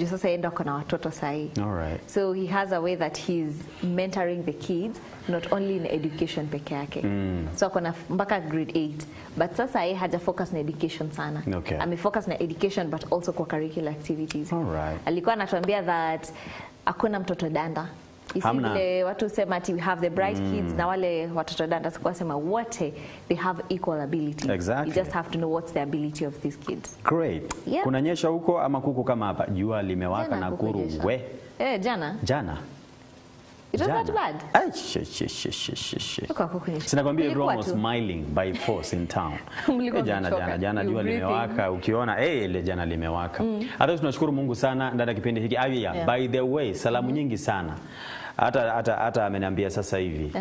juu sasa yeye ndo kuna watoto sahi. Alright. So he has a way that he's mentoring the kids, not only in education peke yake. So akona mpaka grade 8. But sasa yeye haja focus na education sana. Okay. Focus na education but also kwa curricular activities. Alright. Alikuwa anatuambia that hakuna mtoto danda. Isivile watu sema ati we have the bright kids na wale watoto danda, sikuwa sema wote they have equal ability. Exactly. You just have to know what's the ability of these kids. Great. Yeah. Kunanyesha huko ama kuku kama hapa? Jua limewaka Jana na Nakuru we. Jana. Jana. It was that bad. Sinakwambia everyone was smiling by force in town. Jana jua limewaka, ukiona ile jana limewaka. Hata tunashukuru Mungu sana ndani ya kipindi hiki. By the way, salamu nyingi sana. Hata ameniambia sasa hivi.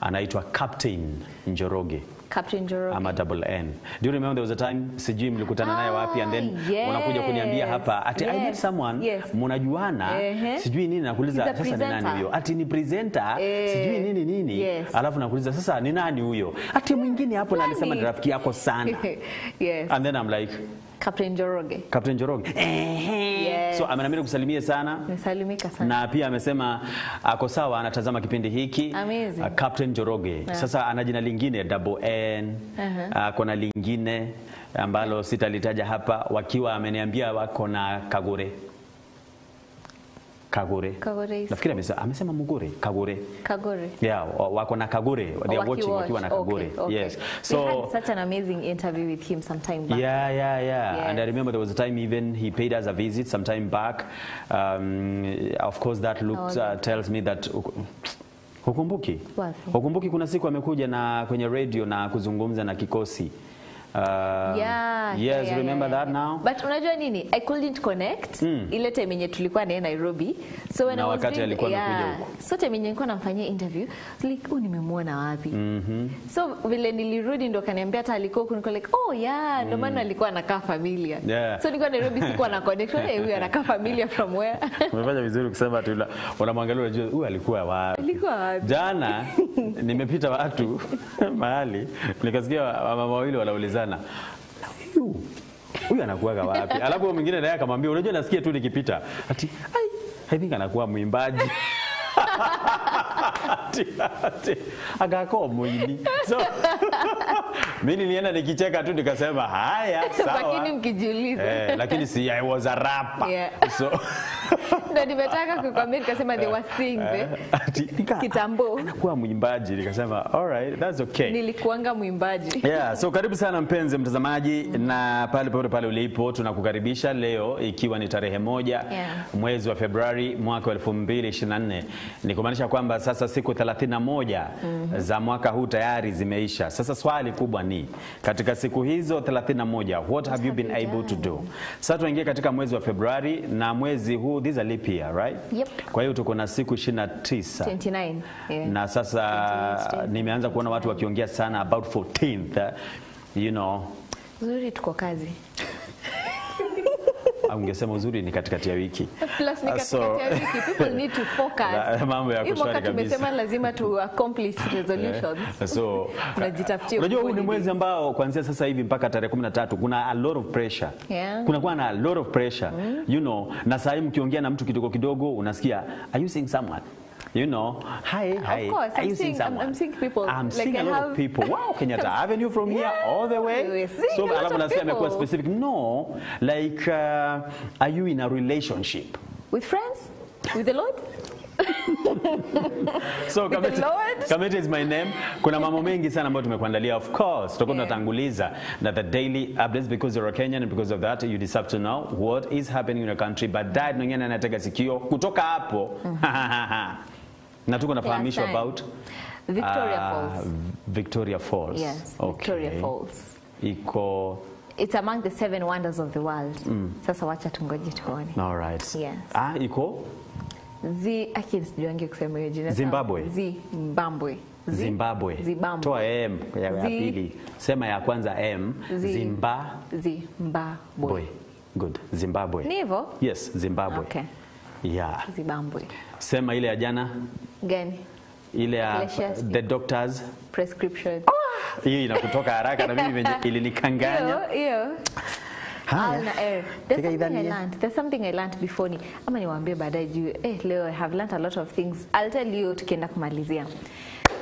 Anaitwa Captain Njoroge. Captain Njoroge. Ama double N. Do you remember there was a time sijui mlikutana naye wapi and then unakuja kuniambia hapa ati I met someone mnajuana sijui nini, nakuuliza sasa ni nani huyo? Ati ni presenter sijui nini. Alafu nakuuliza sasa ni nani huyo? Ati mwingine hapo na alisema rafiki yako sana. And then I'm like Captain Njoroge. Captain Njoroge. So amenambia kusalimia sana. Nisalimika sana. Na pia amesema ako sawa anatazama kipindi hiki. Captain Njoroge. Sasa ana jina lingine double N. Kuna lingine ambalo sitalitaja hapa, wakiwa ameniambia wako na Kagore. Nafikiri amesema Mugore, Kagore. Yeah, wako na Kagore. They are watching wakiwa na Kagore. Okay. Yes. So we had such an amazing interview with him some time back. Yeah. Yes. And I remember there was a time even he paid us a visit some time back. Of course that tells me that Hukumbuki kuna siku amekuja na kwenye radio na kuzungumza na kikosi. Remember that now? But unajua nini? I couldn't connect ile time yenye tulikuwa na Nairobi. So when I was wakati alikuwa amekuja huko. So time yenye nilikuwa namfanyia interview, like nimemwona wapi? So vile nilirudi ndo kaniambia hata alikuwa huko, like ndo maana alikuwa anakaa familia. So nilikuwa Nairobi sikuwa na connect. Huyu anakaa familia from where? Umefanya vizuri kusema tu unamwangalia unajua huyu alikuwa wapi? Jana nimepita watu mahali nikasikia mama wawili wanaulizana huyu anakuaga wapi? Alafu mwingine naye akamwambia unajua nasikia tu nikipita ati I think anakuwa mwimbaji. Agako mwini. So mimi nilienda nikicheka tu nikasema haya sawa. Lakini mkijiuliza. Lakini si I was a rapper. So ndio nimetaka kukwambia nikasema they were sing kitambo. Anakuwa mwimbaji nikasema all right that's okay. Nilikuanga mwimbaji. So karibu sana mpenzi mtazamaji na pale ulipo tunakukaribisha leo ikiwa ni tarehe 1 mwezi wa Februari mwaka 2024. Ni kumaanisha kwamba sasa siku 31 za mwaka huu tayari zimeisha. Sasa swali kubwa ni katika siku hizo 31 what have you been able to do? Sasa tuingie katika mwezi wa Februari na mwezi huu this is a leap year, right? Kwa hiyo tuko na siku 29. Na sasa nimeanza kuona watu wakiongea sana about 14th, uzuri tuko kazi. Ungesema uzuri ni katikati ya wiki. Plus ni katikati ya wiki. People need to focus. Mambo ya kushwari kabisa. Tumesema lazima tu accomplish resolutions. So unajitafutia. Unajua huu ni mwezi ambao kuanzia sasa hivi mpaka tarehe 13 kuna a lot of pressure. Kuna na a lot of pressure. Na saa hii mkiongea na mtu kidogo unasikia are you seeing someone? Hi. Of course, I'm seeing people. I'm seeing a lot of people. Wow, Kenyatta Avenue from here all the way. So alafu nasikia amekuwa specific. No, like are you in a relationship? With friends? With the Lord? So Kamete is my name. Kuna mambo mengi sana ambayo tumekuandalia. Of course, tutakuwa tunatanguliza na the daily updates because you're a Kenyan and because of that you deserve to know what is happening in your country. But dad mwingine anataka sikio kutoka hapo. Na tuko nafahamishwa about Victoria Falls. Yes, Victoria Falls. It's among the 7 wonders of the world. Sasa wacha tungoje tuone. All right. Yes. Iko sijuange kusema hiyo jina. Zimbabwe. Toa M ya pili. Sema ya kwanza M. Zimbabwe. Good. Zimbabwe. Ni hivyo? Yes, Zimbabwe. Okay. Yeah. Zimbabwe. Sema ile ya jana. Gani? Ile ya the doctors prescription. Hii inakutoka haraka na mimi ilinikanganya. Hiyo. There's something I learned before ni ama niwaambie baadaye juu leo I have learned a lot of things. I'll tell you tukienda kumalizia.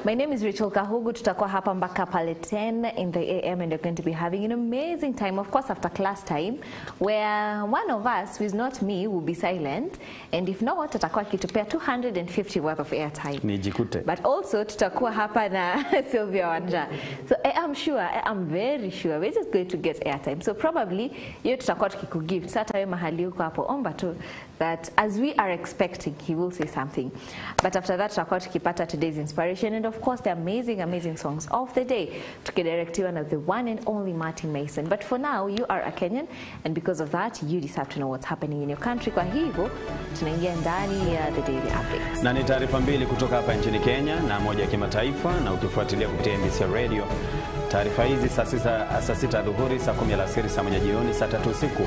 My name is Rachel Kahugu. Tutakuwa hapa mpaka pale 10 in the AM and we're going to be having an amazing time, of course after class time, where one of us who is not me will be silent, and if not tutakuwa kitupea 250 worth of airtime. Nijikute. But also tutakuwa hapa na Sylvia Wanja. So I am very sure we're just going to get airtime. So probably you tutakuwa tukikugift. Sasa wewe mahali uko hapo omba tu that as we are expecting he will say something. But after that tutakuwa tukipata today's inspiration and of course the amazing songs of the day tukidirectiwa na the one and only Martin Mason. But for now you are a Kenyan and because of that you deserve to know what's happening in your country. Kwa hivyo tunaingia ndani ya the daily updates. Na ni taarifa mbili kutoka hapa nchini Kenya na moja ya kimataifa, na ukifuatilia kupitia MBCI Radio. Taarifa hizi saa 6 adhuhuri, saa 10 alasiri, saa 1 jioni, saa 3 usiku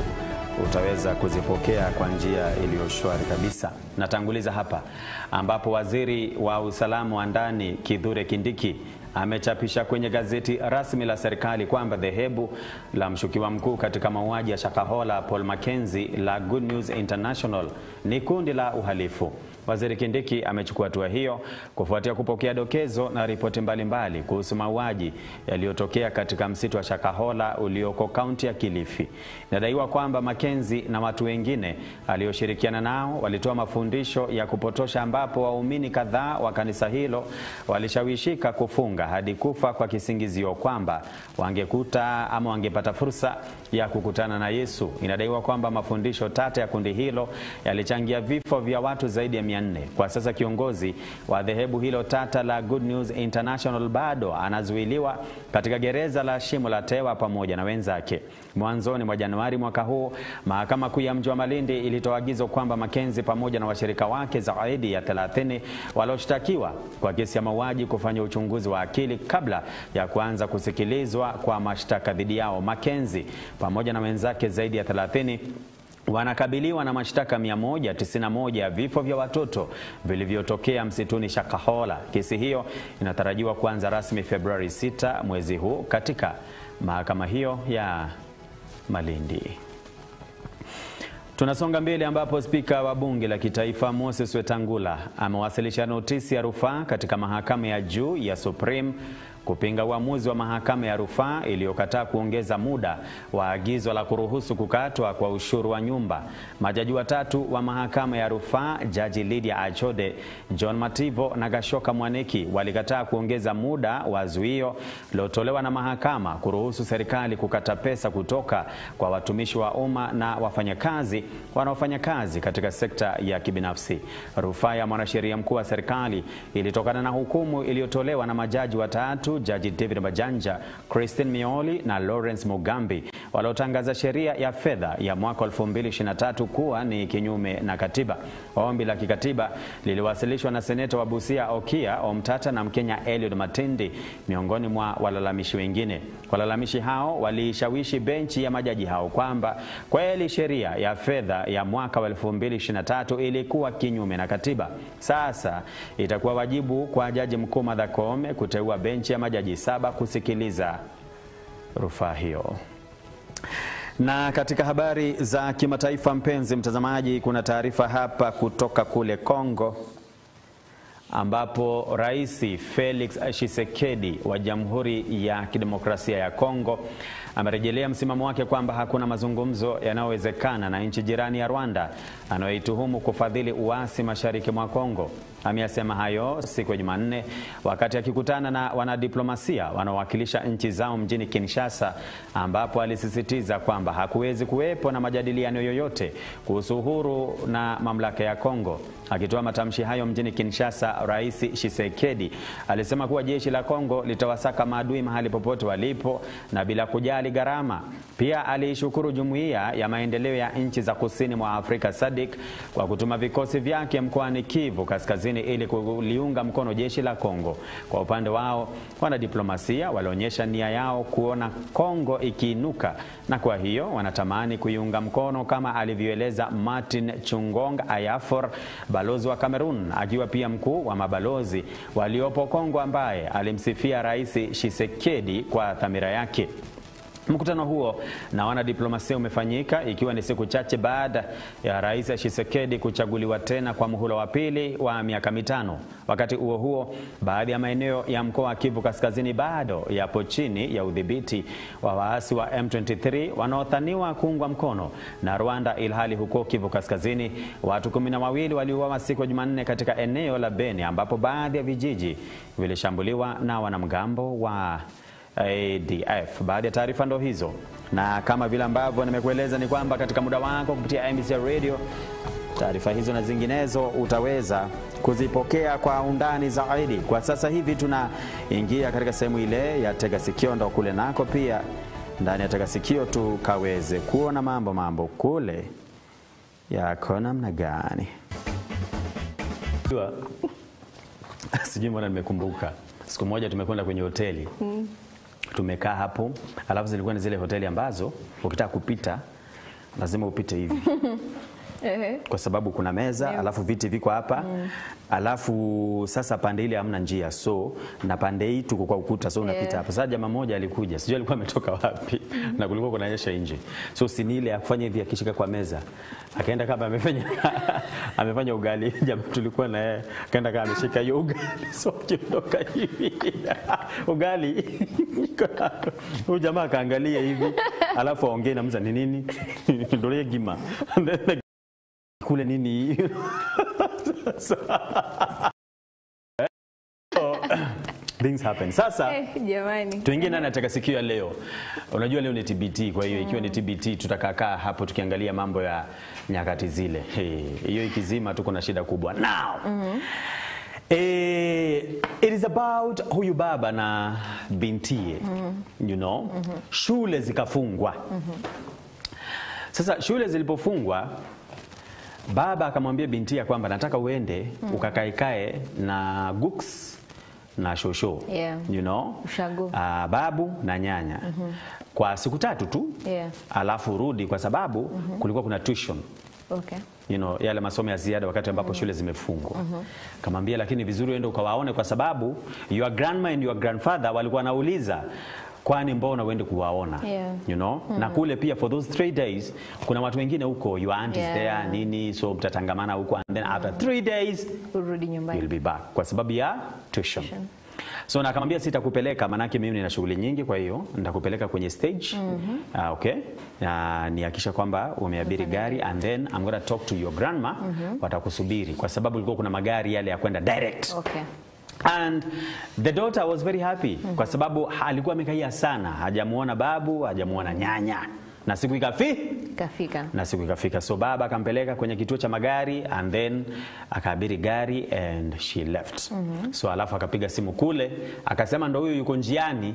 utaweza kuzipokea kwa njia iliyo shwari kabisa. Natanguliza hapa ambapo waziri wa usalama wa ndani Kithure Kindiki amechapisha kwenye gazeti rasmi la serikali kwamba dhehebu la mshukiwa mkuu katika mauaji ya Shakahola Paul Mackenzie la Good News International ni kundi la uhalifu. Waziri Kindiki amechukua hatua hiyo kufuatia kupokea dokezo na ripoti mbalimbali kuhusu mauaji yaliyotokea katika msitu wa Shakahola ulioko kaunti ya Kilifi. Inadaiwa kwamba Mackenzie na watu wengine alioshirikiana nao walitoa mafundisho ya kupotosha ambapo waumini kadhaa wa kanisa hilo walishawishika kufunga hadi kufa kwa kisingizio kwamba wangepata fursa ya kukutana na Yesu. Inadaiwa kwamba mafundisho tata ya kundi hilo yalichangia vifo vya watu zaidi ya 400. Kwa sasa kiongozi wa dhehebu hilo tata la Good News International bado anazuiliwa katika gereza la Shimo la Tewa pamoja na wenzake. Mwanzoni mwa Januari mwaka huu, mahakama kuu ya mji wa Malindi ilitoa agizo kwamba Mackenzie pamoja na washirika wake zaidi ya 30 walioshtakiwa kwa kesi ya mauaji kufanya uchunguzi wa akili kabla ya kuanza kusikilizwa kwa mashtaka dhidi yao. Mackenzie pamoja na wenzake zaidi ya 30 wanakabiliwa na mashtaka 191 ya vifo vya watoto vilivyotokea msituni Shakahola. Kesi hiyo inatarajiwa kuanza rasmi Februari 6 mwezi huu katika mahakama hiyo ya Malindi. Tunasonga mbele ambapo spika wa bunge la kitaifa Moses Wetangula amewasilisha notisi ya rufaa katika mahakama ya juu ya Supreme kupinga uamuzi wa mahakama ya rufaa iliyokataa kuongeza muda wa agizo la kuruhusu kukatwa kwa ushuru wa nyumba. Majaji watatu wa mahakama ya rufaa, Jaji Lydia Achode, John Mativo na Gashoka Mwaniki, walikataa kuongeza muda wa zuio lilotolewa na mahakama kuruhusu serikali kukata pesa kutoka kwa watumishi wa umma na wafanyakazi wanaofanya kazi katika sekta ya kibinafsi. Rufaa ya mwanasheria mkuu wa serikali ilitokana na hukumu iliyotolewa na majaji watatu, Jaji David Majanja, Christine Mioli na Lawrence Mugambi, waliotangaza sheria ya fedha ya mwaka 2023 kuwa ni kinyume na katiba. Ombi la kikatiba liliwasilishwa na seneta wa Busia Okia Omtata na Mkenya Eliud Matindi miongoni mwa walalamishi wengine. Walalamishi hao walishawishi benchi ya majaji hao kwamba kweli sheria ya fedha ya mwaka 2023 ilikuwa kinyume na katiba. Sasa itakuwa wajibu kwa Jaji Mkuu Martha Koome kuteua benchi ya majaji 7 kusikiliza rufaa hiyo. Na katika habari za kimataifa, mpenzi mtazamaji, kuna taarifa hapa kutoka kule Kongo ambapo Rais Felix Tshisekedi wa Jamhuri ya Kidemokrasia ya Kongo amerejelea msimamo wake kwamba hakuna mazungumzo yanayowezekana na nchi jirani ya Rwanda anayoituhumu kufadhili uasi mashariki mwa Kongo. Ameyasema hayo siku ya Jumanne wakati akikutana na wanadiplomasia wanaowakilisha nchi zao mjini Kinshasa, ambapo alisisitiza kwamba hakuwezi kuwepo na majadiliano yoyote kuhusu uhuru na mamlaka ya Kongo. Akitoa matamshi hayo mjini Kinshasa, Rais Tshisekedi alisema kuwa jeshi la Kongo litawasaka maadui mahali popote walipo na bila kujali gharama. Pia aliishukuru Jumuiya ya Maendeleo ya Nchi za Kusini mwa Afrika SADC kwa kutuma vikosi vyake mkoani Kivu Kaskazini ili kuliunga mkono jeshi la Kongo. Kwa upande wao, wanadiplomasia walionyesha nia yao kuona Kongo ikiinuka, na kwa hiyo wanatamani kuiunga mkono kama alivyoeleza Martin Chungong Ayafor, balozi wa Cameroon akiwa pia mkuu wa mabalozi waliopo Kongo, ambaye alimsifia Rais Tshisekedi kwa dhamira yake. Mkutano huo na wanadiplomasia umefanyika ikiwa ni siku chache baada ya Rais Tshisekedi kuchaguliwa tena kwa muhula wa pili wa miaka 5. Wakati huo baadhi ya maeneo ya mkoa wa Kivu Kaskazini bado yapo chini ya udhibiti wa waasi wa M23 wanaodhaniwa kuungwa mkono na Rwanda, ilhali huko Kivu Kaskazini watu 12 waliuawa siku ya Jumanne katika eneo la Beni ambapo baadhi ya vijiji vilishambuliwa na wanamgambo wa ADF. Baadhi ya taarifa ndo hizo, na kama vile ambavyo nimekueleza ni kwamba katika muda wako kupitia MBCI Radio, taarifa hizo na zinginezo utaweza kuzipokea kwa undani zaidi. Kwa sasa hivi tunaingia katika sehemu ile ya Tega Sikio, ndo kule nako pia ndani ya Tega Sikio tukaweze kuona mambo kule yako namna gani. Sijui mbona nimekumbuka siku moja tumekwenda kwenye hoteli. Tumekaa hapo, alafu zilikuwa ni zile hoteli ambazo ukitaka kupita lazima upite hivi. Kwa sababu kuna meza, alafu viti viko hapa. Alafu sasa pande ile hamna njia, so na pande hii tuko kwa ukuta, so unapita hapa. Sasa jamaa mmoja alikuja, sijui alikuwa ametoka wapi, na kulikuwa kunanyesha nje. So sinile akufanya hivi akishika kwa meza. Akaenda kama amefanya ugali. Jamaa tulikuwa na yeye, akaenda kama ameshika hiyo ugali. So kiondoka hivi. Ugali. Huyu jamaa akaangalia hivi, alafu aongee na mza ni nini? Ndio gima. Kule nini? Things happen. Sasa jamani, tuingie ndani ya Tega Sikio ya leo. Unajua leo ni TBT, kwa hiyo ikiwa ni TBT tutakaa hapo tukiangalia mambo ya nyakati zile. Hiyo ikizima tuko na shida kubwa. Now it is about huyu baba na bintie. You know, shule zikafungwa. Sasa shule zilipofungwa, baba akamwambia binti ya kwamba nataka uende ukakaikae na Gux na Shosho, you know, babu na nyanya kwa siku 3 tu, alafu rudi kwa sababu kulikuwa kuna tuition. You know, yale masomo ya ziada wakati ambapo shule zimefungwa. Kamwambia lakini vizuri uende ukawaone kwa sababu your grandma and your grandfather walikuwa nauliza kwani mbona uende kuwaona, you know? Na kule pia for those 3 days kuna watu wengine huko, your aunt is there nini, so mtatangamana huko, and then after 3 days urudi nyumbani, you'll be back kwa sababu ya tuition. So na akamwambia sitakupeleka manake mimi nina shughuli nyingi, kwa hiyo nitakupeleka kwenye stage. Okay, nihakisha kwamba umeabiri gari, and then I'm going to talk to your grandma, watakusubiri kwa sababu ilikuwa kuna magari yale ya kwenda direct. And the daughter was very happy kwa sababu alikuwa amekaia sana, hajamuona babu, hajamuona nyanya, na siku ikafika. So baba akampeleka kwenye kituo cha magari, and then akaabiri gari and she left. So alafu akapiga simu kule, akasema ndo huyu yuko njiani.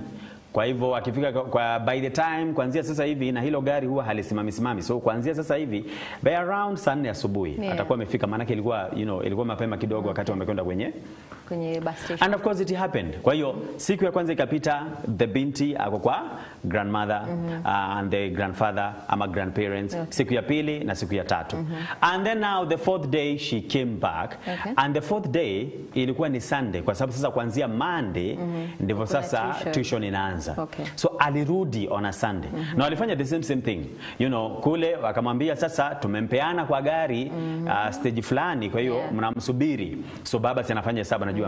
Kwa hivyo akifika kwa by the time kuanzia sasa hivi, na hilo gari huwa halisimami, so kuanzia sasa hivi by around 4 asubuhi atakuwa amefika, maana ilikuwa ilikuwa mapema kidogo wakati wamekwenda kwenye bus station. And of course it happened. Kwa hiyo siku ya kwanza ikapita, the binti ako kwa grandmother and the grandfather ama grandparents. Siku ya pili na siku ya 3. And then now the 4th day she came back. And the 4th day ilikuwa ni Sunday kwa sababu sasa kuanzia Monday ndivyo sasa tuition inaanza. So alirudi on a Sunday. Na walifanya the same thing. You know, kule wakamwambia sasa tumempeana kwa gari stage fulani, kwa hiyo mnamsubiri. So baba si anafanya hesabu, anajua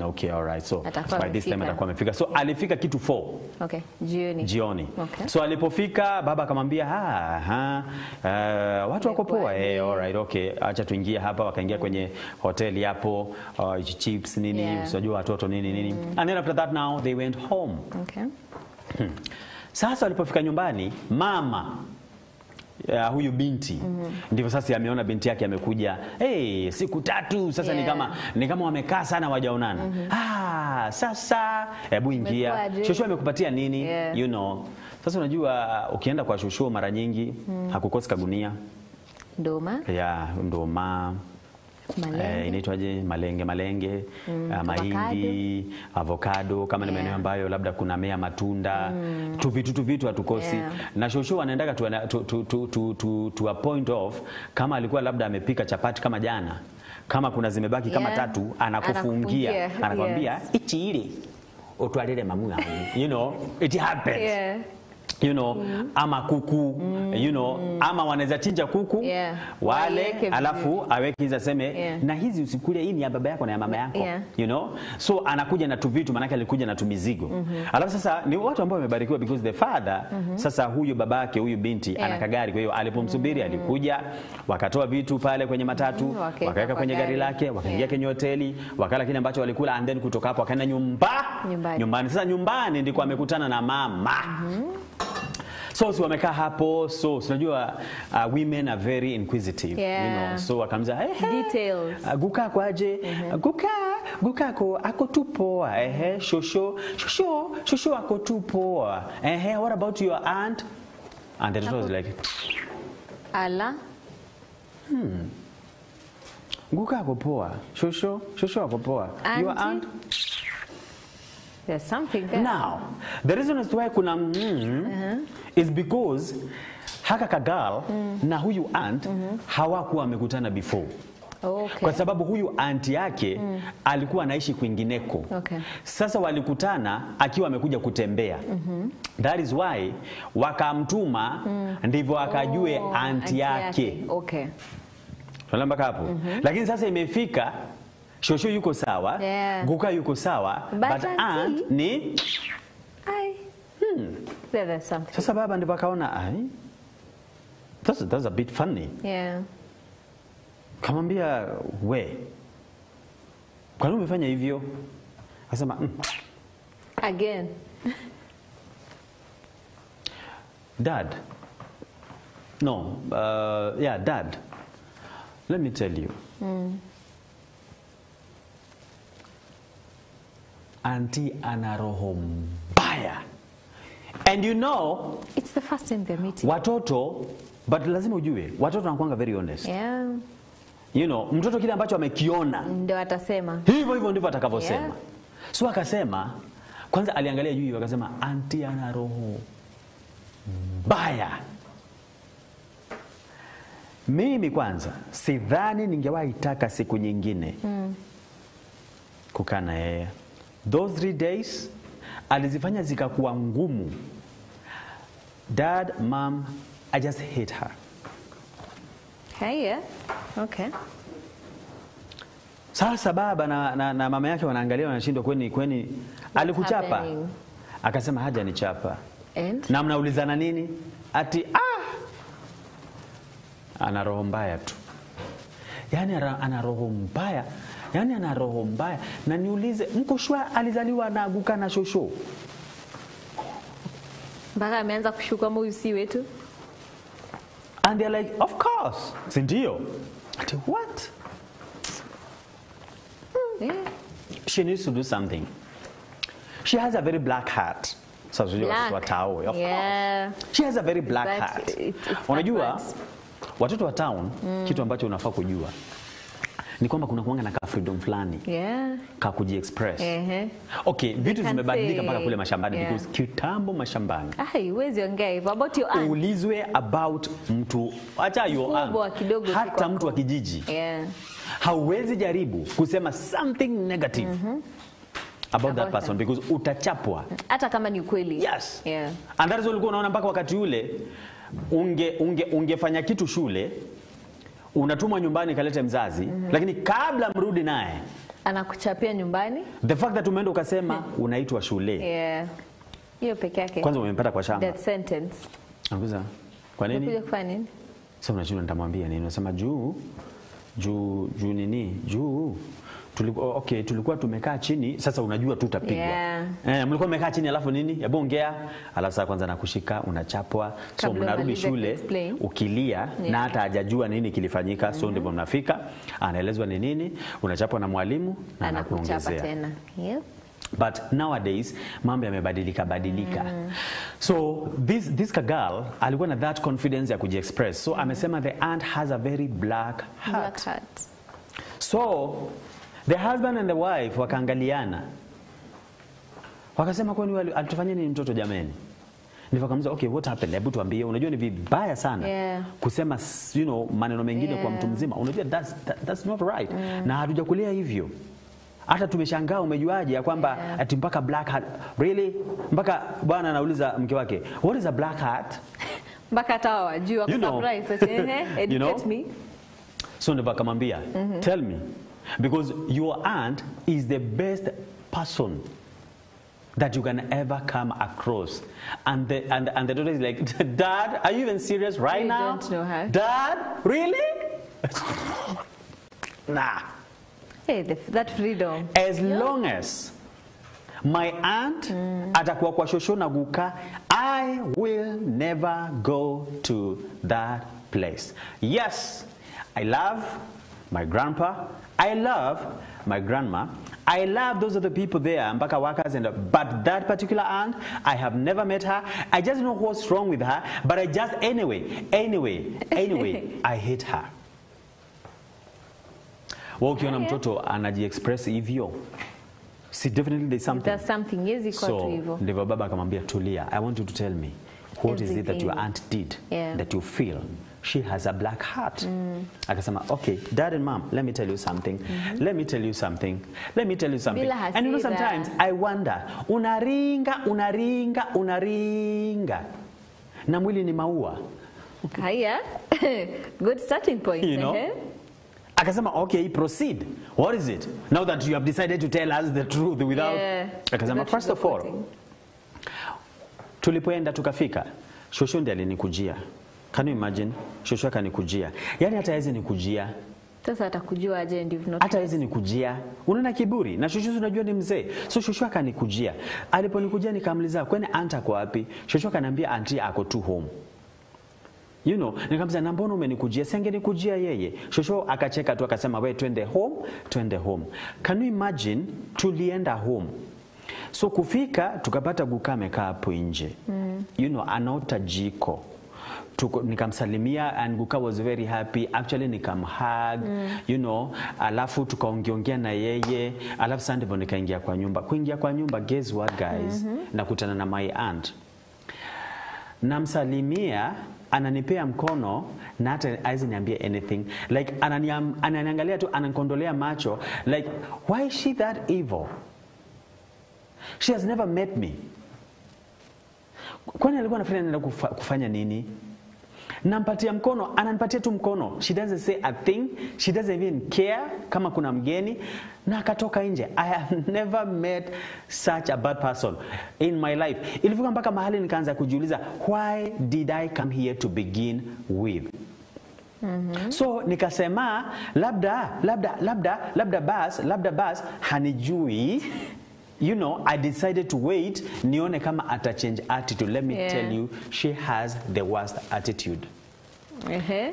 okay, all right, so by this time atakuwa amefika. So alifika kitu 4 jioni. So alipofika baba akamwambia watu wako poa, all right, okay, acha tuingie hapa. Wakaingia kwenye hoteli hapo, chips nini, unajua watoto nini. And then after that now they went home. Sasa walipofika nyumbani, mama huyu binti ndivyo sasa ameona binti yake amekuja, siku 3 sasa, ni kama wamekaa sana wajaonana. Sasa hebu ingia, Shosho amekupatia nini? You know, sasa unajua ukienda kwa Shosho mara nyingi hakukosi kagunia ndoma, inaitwaje, malenge, mahindi, avocado, kama ni maeneo ambayo labda kuna mea matunda, tu vitu hatukosi. Na Shosho anaendaga to a point of, kama alikuwa labda amepika chapati kama jana, kama kuna zimebaki kama 3, anakufungia, anakuambia ichi ile otwalele mamu yangu. You know, it happens. you know, ama kuku, you know, ama wanaweza chinja kuku, wale, alafu aweke hizi aseme, na hizi usikule, hii ni ya baba yako na ya mama yako, you know. So anakuja na tu vitu, manake alikuja na tu mizigo. Alafu sasa ni watu ambao wamebarikiwa because the father, sasa huyu babake, huyu binti, anakagari, kwa hiyo alipomsubiri alikuja, wakatoa vitu pale kwenye matatu, wakaweka kwenye gari lake, wakaingia kwenye hoteli, wakala kile ambacho walikula, and then kutoka hapo wakaenda nyumbani. Sasa nyumbani ndiko amekutana na mama. So si wamekaa hapo, so unajua women are very inquisitive, you know. So wakamza, hey, details. Guka kwaje? Guka ako tu poa. Shosho ako tu poa. What about your aunt? And the daughter was like, ala. Guka ako poa. Shosho ako poa. Your aunt? There's something there. Now, the reason as to why kuna is because haka kagal na huyu aunt hawakuwa wamekutana before. Okay. Kwa sababu huyu aunt yake alikuwa anaishi kwingineko. Okay. Sasa walikutana akiwa amekuja kutembea. That is why wakamtuma ndivyo akajue aunt yake. Okay. Tunalamba hapo. Lakini sasa imefika Shosho yuko sawa, Guka yuko sawa, but aunt ni there's something. Sasa baba ndipo akaona that's a bit funny. Yeah. Kamwambia, we, kwa nini umefanya hivyo? Akasema Again. Dad. No, Dad. Let me tell you. Auntie ana roho mbaya. And you know, it's the first time they're meeting. Watoto, but lazima ujue, watoto wanakuanga very honest. Yeah. You know, mtoto kile ambacho amekiona ndio atasema. Hivyo ndivyo atakavyosema. So akasema, kwanza aliangalia juu akasema auntie ana roho mbaya. Mimi kwanza sidhani ningewahi taka siku nyingine kukaa na yeye. Those 3 days alizifanya zikakuwa ngumu. Dad, Mom, I just hate her. Hey, okay. Sasa baba na mama yake wanaangalia, wanashindwa kweni alikuchapa? Akasema haja ni chapa. Na mnaulizana nini? Ati ana roho mbaya tu. Yani ana roho mbaya. Yani ana roho mbaya. Na niulize, Mkoshwa alizaliwa na Guka na Shosho? Mpaka ameanza kushuka kama huyu si wetu. And they're like, of course. Si ndio? Ati what? She needs to do something. She has a very black heart. So watoto wa yeah. She has a very black heart. Unajua watoto wa town, kitu ambacho unafaa kujua ni kwamba kuna kuanga na ka freedom fulani. Ka kuji-express. Okay, vitu zimebadilika mpaka kule mashambani because kitambo mashambani. Huwezi ongea hivyo about your aunt. Ulizwe about mtu, acha your aunt. Hata mtu wa kijiji. Hauwezi jaribu kusema something negative about that person because utachapwa. Hata kama ni ukweli. Yes. And that is ulikuwa unaona mpaka wakati ule ungefanya kitu shule, unatumwa nyumbani kalete mzazi, lakini kabla mrudi naye anakuchapia nyumbani. The fact that umeenda ukasema unaitwa shule. Hiyo peke yake. Kwanza umempata kwa shamba. That sentence. Anakuza, kwa nini? Unakuja kufanya nini? Sasa unajua nitamwambia nini? Unasema juu nini? Tulikuwa tumekaa chini, sasa unajua tu utapigwa. Mlikuwa mmekaa chini alafu nini? Hebu ongea. Alafu sasa kwanza nakushika, unachapwa. So mnarudi shule ukilia na hata hajajua nini kilifanyika. So ndivyo mnafika, anaelezwa ni nini, unachapwa na mwalimu na anakuongezea tena. But nowadays mambo yamebadilika. So this girl alikuwa na that confidence ya kuji-express. So amesema the aunt has a very black heart. So the husband and the wife wakaangaliana. Wakasema kwani alitufanyia nini mtoto jameni? Ndivyo kamuza, okay, what happened? Hebu tuambie. Unajua ni vibaya sana kusema maneno mengine kwa mtu mzima. Unajua that's not right. Na hatujakulea hivyo. Hata tumeshangaa umejuaje ya kwamba ati mpaka black hat. Really? Mpaka bwana anauliza mke wake, what is a black hat? Mpaka tawa wajua kwa surprise. Educate me. So ndivyo akamwambia, tell me, because your aunt is the best person that you can ever come across. And the daughter is like, Dad, are you even serious right now? I don't know her. Dad, really? Nah. Hey, that freedom. As long as my aunt atakuwa kwa shosho na guka, I will never go to that place. Yes, I love my grandpa. I love my grandma. I love those other people there, mpaka workers, but that particular aunt, I have never met her. I just know what's wrong with her, but I just, anyway, I hate her. Ukiona mtoto anaji-express hivyo, see, definitely there's something. There's something easy kwa tu hivyo. So, ndivyo baba akamwambia, tulia, I want you to tell me, what is it that your aunt did that you feel she has a black heart? Akasema, okay, Dad and Mom, let me tell you something. Let me tell you something. And you know, sometimes I wonder, unaringa. Na mwili ni maua. Haya. Good starting point. You know? Akasema, okay, proceed. What is it? Now that you have decided to tell us the truth without... Akasema, first of all, tulipoenda tukafika, shosho ndiye alinikujia. Can you imagine? Shosho akanikujia. Yaani hata hizi nikujia. Sasa atakujua aje ndivyo not. Hata hizi nikujia. Unaona kiburi. Na shosho unajua ni mzee. So shosho akanikujia. Aliponikujia nikamuuliza, kwani aunt ako wapi? Shosho akaniambia auntie ako tu home. You know, nikamwambia na mbona umenikujia? Singenikujia yeye. Shosho akacheka tu akasema, wewe twende home. Can you imagine? Tulienda home. So kufika tukapata guka amekaa hapo nje. You know, anaota jiko. Nikamsalimia and guka was very happy. Actually nikamhug, you know, alafu tukaongeongea na yeye, alafu sasa ndivyo nikaingia kwa nyumba. Kuingia kwa nyumba, guess what guys? Nakutana na my aunt. Namsalimia, ananipea mkono na hata haizi niambie anything. Like ananiangalia tu, ananikondolea macho. Like, why is she that evil? She has never met me. Kwani alikuwa anafikiria nenda kufanya nini? Nampatia mkono, ananipatia tu mkono. She doesn't say a thing. She doesn't even care kama kuna mgeni. Na akatoka nje. I have never met such a bad person in my life. Ilifika mpaka mahali nikaanza kujiuliza, why did I come here to begin with? So nikasema labda bas hanijui. You know, I decided to wait, nione kama ata change attitude. Let me tell you, she has the worst attitude.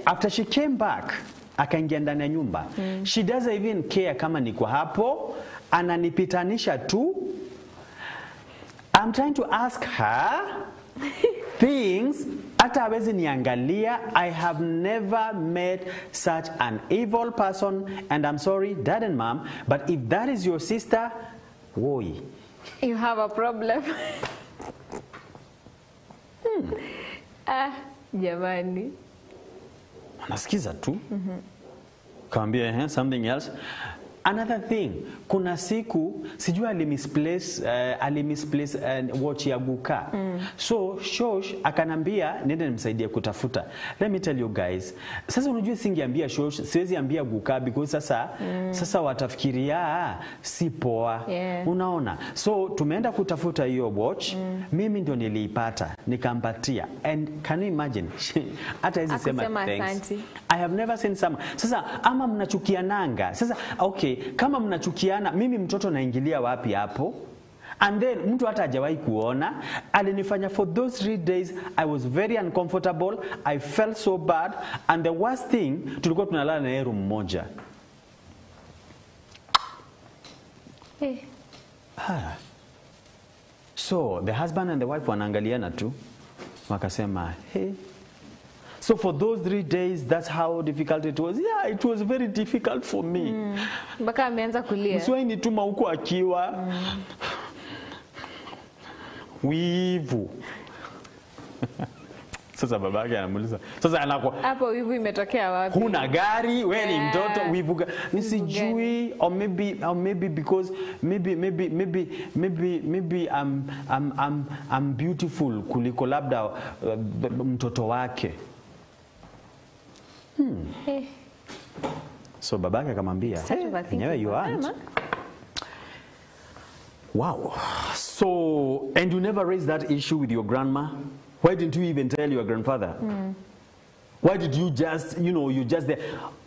After she came back, akaingia ndani ya nyumba. She doesn't even care kama niko hapo, ananipitanisha tu. I'm trying to ask her things, hata hawezi niangalia. I have never met such an evil person, and I'm sorry, Dad and Mom, but if that is your sister, woi, you have a problem. Jamani. Anasikiza tu. Kaambia something else. Another thing, kuna siku sijui alimisplace watch ya guka. So Shosh akanambia nenda nimsaidie kutafuta. Let me tell you guys. Sasa unajua singeambia Shosh, siwezi ambia guka because sasa watafikiria si poa. Unaona? So tumeenda kutafuta hiyo watch. Mimi ndio niliipata, nikampatia. And can you imagine? Hata hizi sema thanks. I have never seen someone. Sasa ama mnachukiananga. Sasa okay, kama mnachukiana, mimi mtoto naingilia wapi hapo? And then mtu hata hajawahi kuona. Alinifanya for those 3 days. I was very uncomfortable. I felt so bad. And the worst thing, tulikuwa tunalala na room moja. So the husband and the wife wanaangaliana tu, wakasema hey. So for those 3 days, that's how difficult it was. Yeah, it was very difficult for me. Mpaka ameanza kulia. Msiwahi nituma huko akiwa wivu. Sasa babake anamuuliza. Sasa anakuwa hapo wivu imetokea wapi? Huna gari, wewe ni mtoto, wivu nisijui, or maybe because maybe I'm beautiful kuliko labda mtoto wake. So babake akamwambia, "Hey, you aren't." Wow. So, and you never raised that issue with your grandma? Why didn't you even tell your grandfather? Why did you just, you just there?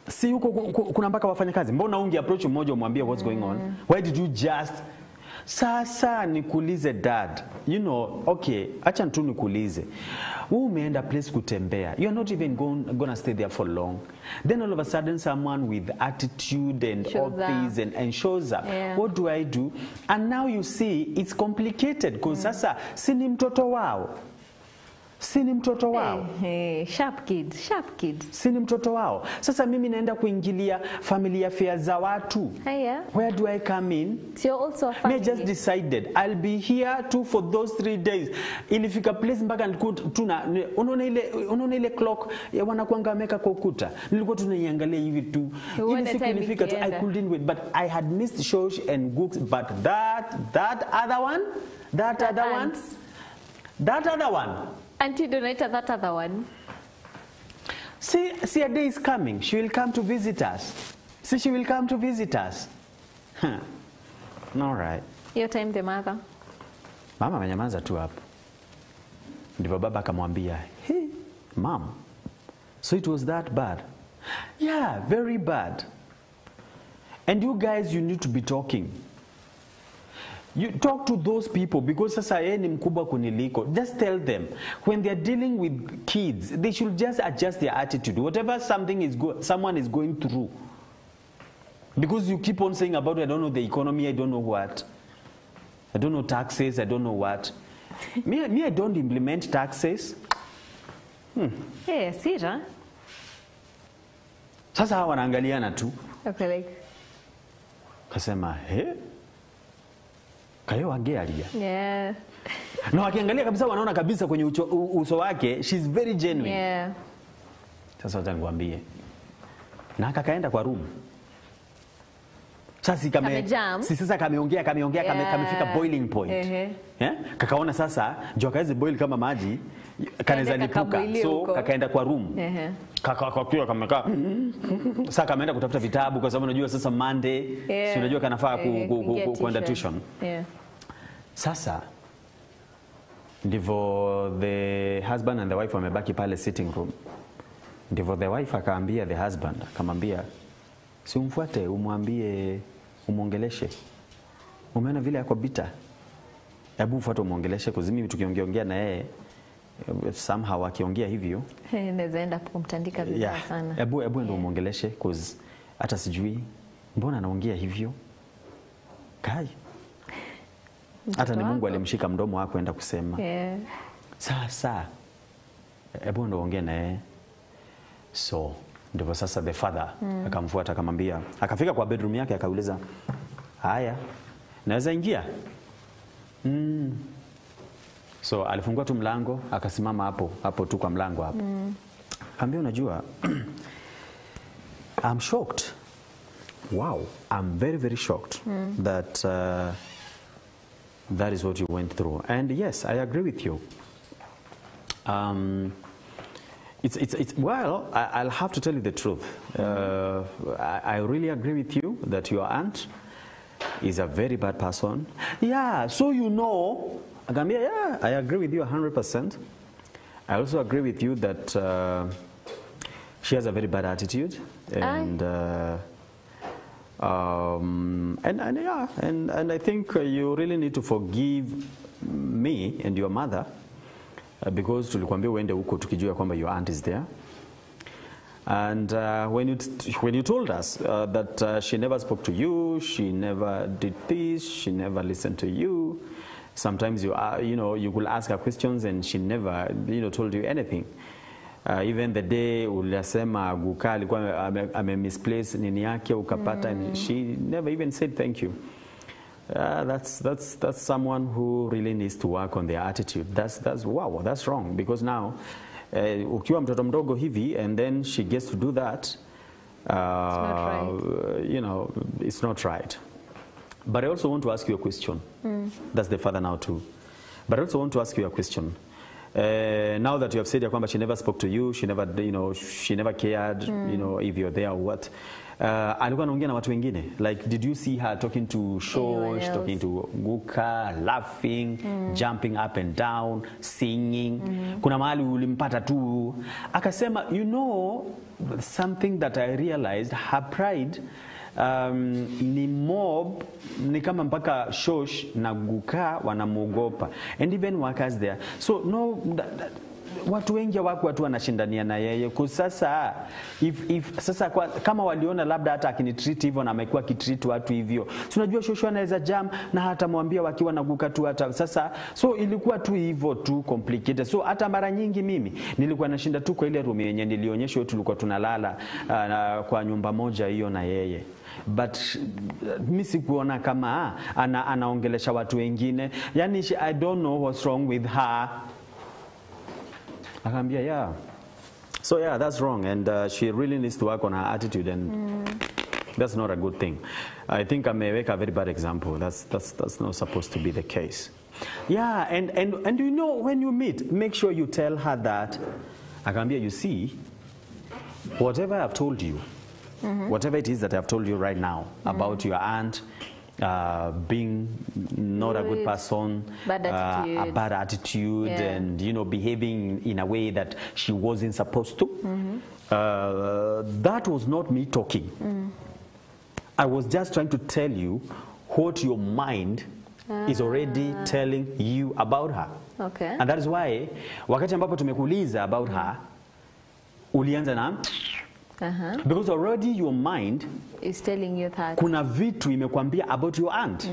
Si huko kuna mpaka wafanyakazi. Mbona unge approach mmoja umwambie what's going on? Why did you just sasa nikuulize dad, okay, acha tu nikuulize. Wewe umeenda place kutembea. You're not even gonna stay there for long. Then all of a sudden someone with attitude and all these and shows up. Yeah. What do I do? And now you see it's complicated because sasa si ni mtoto wao. Si ni mtoto wao. Sharp kid. Si ni mtoto wao. Sasa mimi naenda kuingilia family affairs za watu. Where do I come in? So you're also a family. Me just decided I'll be here too for those 3 days. Ilifika place mpaka tuna unaona ile clock ya wanakuanga wameka kwa ukuta. Nilikuwa tunaiangalia hivi tu. Ile siku ilifika tu I couldn't wait, but I had missed Shosh and Gooks, but that other one Auntie Donata, that other one. See, a day is coming. She will come to visit us. She will come to visit us. All right. Your time the mother. Mama amenyamaza tu hapo. Ndipo baba akamwambia, "Hey, mom. So it was that bad?" "Yeah, very bad. And you guys, you need to be talking. You talk to those people because sasa yeye ni mkubwa kuniliko. Just tell them when they are dealing with kids, they should just adjust their attitude. Whatever someone is going through. Because you keep on saying about, I don't know the economy, I don't know what. I don't know taxes, I don't know what. me, I don't implement taxes. Sira. Sasa hawa wanaangaliana tu. Okay, like. Kasema, kayo angealia. Yeah. Na wakiangalia kabisa wanaona kabisa kwenye uso wake she's very genuine. Yeah. Sasa wacha nikwambie. Na akaenda kwa room. Sasa sasa kameongea kamefika boiling point. Kakaona sasa ndio kaweze boil kama maji kanaweza lipuka. So kakaenda kwa room. Kakakuwa kamekaa. Sasa kameenda kutafuta vitabu kwa sababu unajua sasa Monday, si unajua kanafaa kwenda tuition. Sasa ndivyo the husband and the wife wamebaki pale sitting room. Ndivyo the wife akaambia the husband, akamwambia, "Si umfuate umwambie umuongeleshe. Umeona vile yako bita? Hebu ufuate umuongeleshe kwa mimi tukiongeongea na yeye somehow akiongea hivyo inaweza enda kumtandika vibaya sana. Hebu ndio umuongeleshe cause hata sijui mbona anaongea hivyo." Kai. Hata ni Mungu alimshika mdomo wako enda kusema. Sasa hebu ndio ongea na yeye. So ndivyo sasa the father akamfuata akamwambia, akafika kwa bedroom yake akauliza, "Haya, naweza ingia?" So alifungua tu mlango akasimama hapo tu kwa mlango hapo. Akamwambia, "Unajua I'm shocked. Wow, I'm very very shocked that that is what you went through. And yes, I agree with you. It's well, I'll have to tell you the truth. I really agree with you that your aunt is a very bad person." "Yeah, so Akamwambia, "Yeah, I agree with you 100%. I also agree with you that she has a very bad attitude and I think you really need to forgive me and your mother because tulikwambia uende huko tukijua kwamba your aunt is there. And when you told us that she never spoke to you, she never did this, she never listened to you. Sometimes you could ask her questions and she never told you anything. Even the day ulisema Guka alikuwa misplace nini yake ukapata, and she never even said thank you. That's someone who really needs to work on their attitude. That's wrong because now ukiwa mtoto mdogo hivi and then she gets to do that, you know, it's not right. But I also want to ask you a question. That's the father now too. But I also want to ask you a question. Now that you have said ya kwamba she never spoke to you, she never, you know, she never cared, you know, if you're there or what. Alikuwa anaongea na watu wengine. Like, did you see her talking to Shosh, talking to Guka, laughing, jumping up and down, singing? Kuna mahali ulimpata tu akasema, you know, something that I realized, her pride ni mob, ni kama mpaka Shosh na Guka wanamuogopa, and even workers there. So no, watu wengi wako watu wanashindania na yeye. Kwa sasa if sasa kama waliona labda hata akinitreat hivyo na amekuwa kitreat watu hivyo, tunajua Shosh anaweza jam na hata mwambia wakiwa na Guka tu hata sasa. So ilikuwa tu hivyo tu complicated. So hata mara nyingi mimi nilikuwa nashinda tu kwa ile room yenye nilionyeshwa, tulikuwa tunalala kwa nyumba moja hiyo na yeye. But mimi sikuona kama anaongelesha watu wengine. Yani I don't know what's wrong with her. Akambia, yeah. So yeah, that's wrong, and she really needs to work on her attitude, and that's not a good thing. I think I may make a very bad example. That's not supposed to be the case. Yeah, and you know, when you meet, make sure you tell her that. Akambia, you see, whatever I've told you, whatever it is that I've told you right now about your aunt being not a good person, bad attitude. A bad attitude, and you know, behaving in a way that she wasn't supposed to. That was not me talking. I was just trying to tell you what your mind is already telling you about her. Okay. And that is why wakati ambapo tumekuuliza about her, ulianza na because already your mind is telling you that kuna vitu imekwambia about your aunt.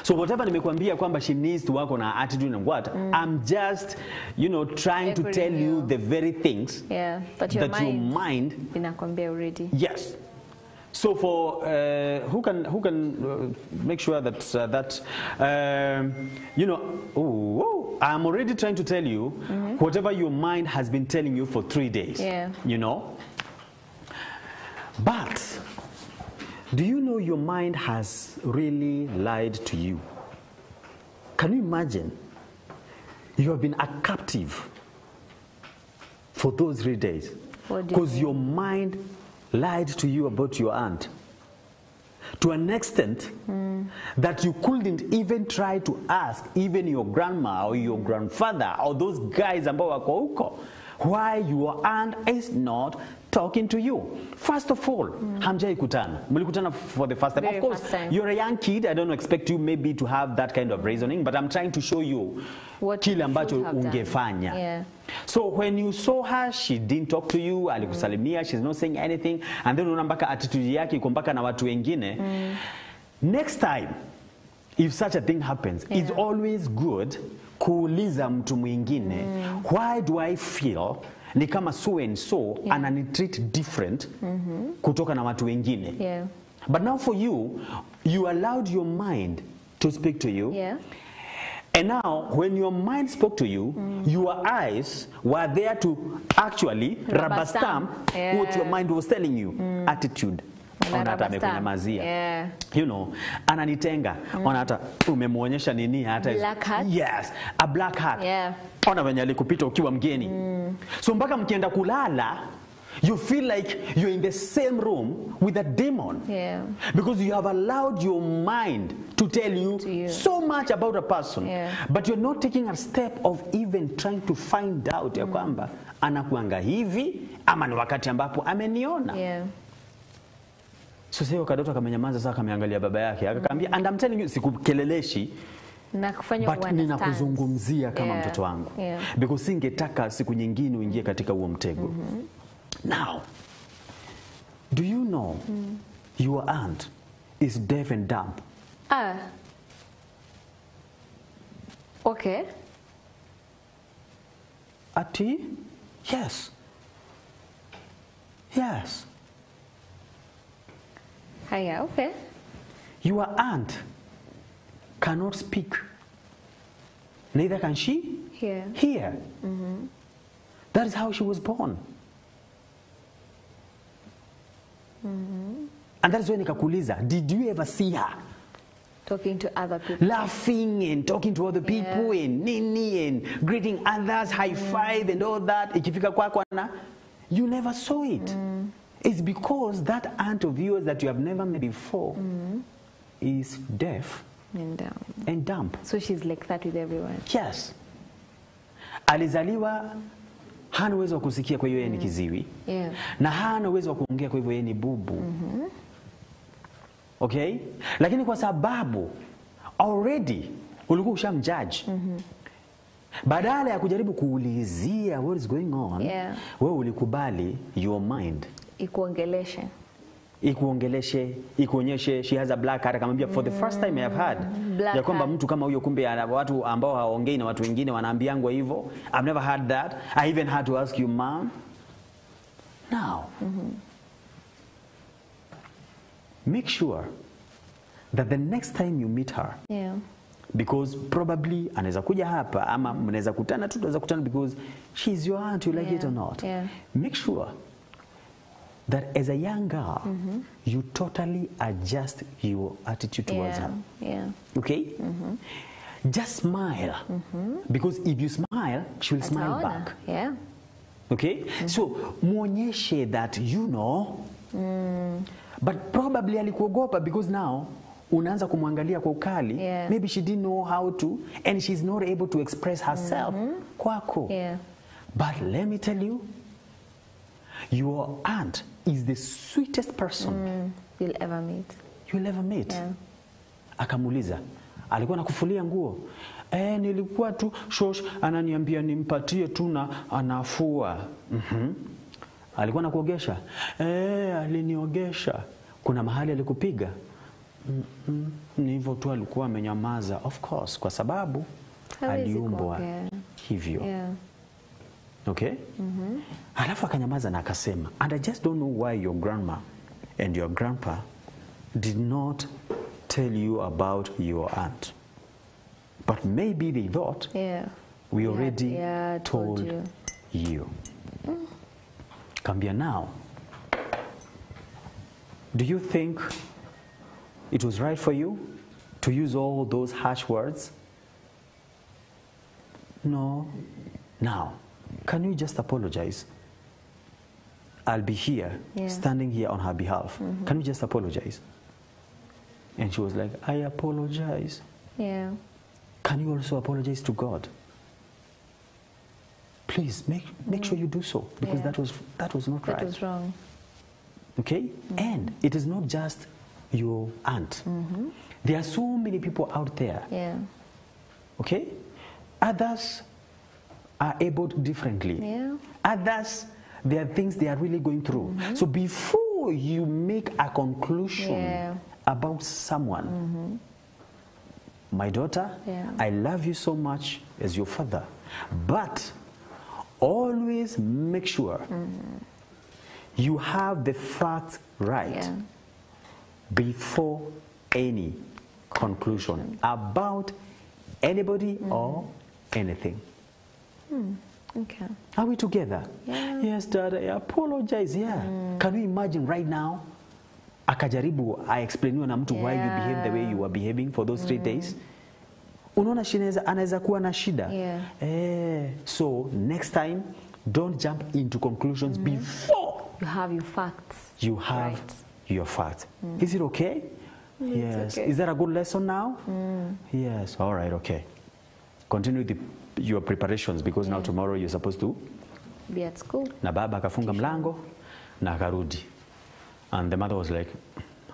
So whatever nimekwambia kwamba she needs to work on her attitude and what, I'm just, you know, trying to tell you the very things but your that your mind inakwambia already. Yes. So for who can make sure that you know, I'm already trying to tell you whatever your mind has been telling you for 3 days. You know. But do you know your mind has really lied to you? Can you imagine? You have been a captive for those 3 days because your mind lied to you about your aunt to an extent that you couldn't even try to ask even your grandma or your grandfather or those guys ambao wako huko why your aunt is not talking to you. First of all, hamjai kutana. Mlikutana for the first time. Of course, you're a young kid. I don't expect you maybe to have that kind of reasoning, but I'm trying to show you what kile ambacho ungefanya. So when you saw her, she didn't talk to you, alikusalimia, she's not saying anything, and then unambaka attitude yake iko mpaka na watu wengine. Next time, if such a thing happens, it's always good kuuliza mtu mwingine, why do I feel ni kama so and so ananitreat different kutoka na watu wengine. But now for you, you allowed your mind to speak to you. And now when your mind spoke to you, your eyes were there to actually rubber stamp what your mind was telling you. Attitude. Ona hata amekunyamazia. You know, ananitenga. Ona hata umemuonyesha nini hata. Black hat. Yes, a black hat. Ona venye alikupita ukiwa mgeni. So mpaka mkienda kulala, you feel like you're in the same room with a demon. Because you have allowed your mind to tell you so much about a person. But you're not taking a step of even trying to find out ya kwamba anakuanga hivi ama ni wakati ambapo ameniona. So sasa kadoto akamenyamaza, sasa kameangalia baba yake akaambia, and I'm telling you, sikukeleleshi na kufanya but ninakuzungumzia kama mtoto wangu. Because singetaka siku nyingine uingie katika huo mtego. Now, do you know your aunt is deaf and dumb? Okay. Ati? Yes. Yes. Hiya, okay. Your aunt cannot speak. Neither can she hear. That is how she was born. And that's when nikakuuliza, did you ever see her talking to other people, laughing and talking to other people and nini and greeting others, high five and all that? Ikifika kwako na, you never saw it. It's because that aunt of yours that you have never met before is deaf and dumb. So she's like that with everyone. Yes. Alizaliwa hana uwezo wa kusikia, kwa hiyo yeye ni kiziwi. Na hana uwezo wa kuongea, kwa hivyo yeye ni bubu. Okay? Lakini kwa sababu already ulikuwa ushamjudge, badala ya kujaribu kuulizia what is going on, wewe ulikubali your mind ikuongeleshe, ikuonyeshe she has a black heart. Akamwambia for the first time I have heard ya kwamba mtu kama huyo kumbe watu ambao hawaongei na watu wengine wanaambiangwa hivyo. I've never heard that. I even had to ask you, mom. Now, make sure that the next time you meet her, because probably anaweza kuja hapa ama mnaweza kutana tu, tunaweza kutana because she's your aunt, you like it or not. Make sure that as a young girl, you totally adjust your attitude towards her. Okay? Just smile. Because if you smile, she will smile back. Okay? So, muonyeshe that you know. But probably alikuogopa because now unaanza kumwangalia kwa ukali. Maybe she didn't know how to, and she's not able to express herself kwako. But let me tell you, your aunt is the sweetest person you'll ever meet. You'll ever meet. Akamuuliza, alikuwa nakufulia nguo? Nilikuwa tu shosh ananiambia nimpatie tu na anafua. Alikuwa nakuogesha? Aliniogesha. Kuna mahali alikupiga? Ni hivyo tu, alikuwa amenyamaza. Of course, kwa sababu aliumbwa hivyo. Okay? Alafu akanyamaza na akasema, and I just don't know why your grandma and your grandpa did not tell you about your aunt. But maybe they thought we already told you. Kambia, now, do you think it was right for you to use all those harsh words? No. Now, can you just apologize? I'll be here, standing here on her behalf. Can you just apologize? And she was like, I apologize. Can you also apologize to God? Please make sure you do so, because that was not right. That was wrong. Okay? And it is not just your aunt. There are so many people out there. Okay? Others are able differently. Others, there are things they are really going through. So before you make a conclusion about someone, my daughter, I love you so much as your father, but always make sure you have the facts right before any conclusion about anybody or anything. Okay. Are we together? Yes, Dad, I apologize. Can you imagine right now? Akajaribu, I explain na mtu why you behave the way you were behaving for those 3 days. Unaona anaweza kuwa na shida. So next time, don't jump into conclusions before you have your facts. You have your facts. Is it okay? Yes. Okay. Is that a good lesson now? Yes. All right. Okay. Continue your preparations, because now tomorrow you're supposed to be at school. Na baba akafunga mlango na akarudi. And the mother was like,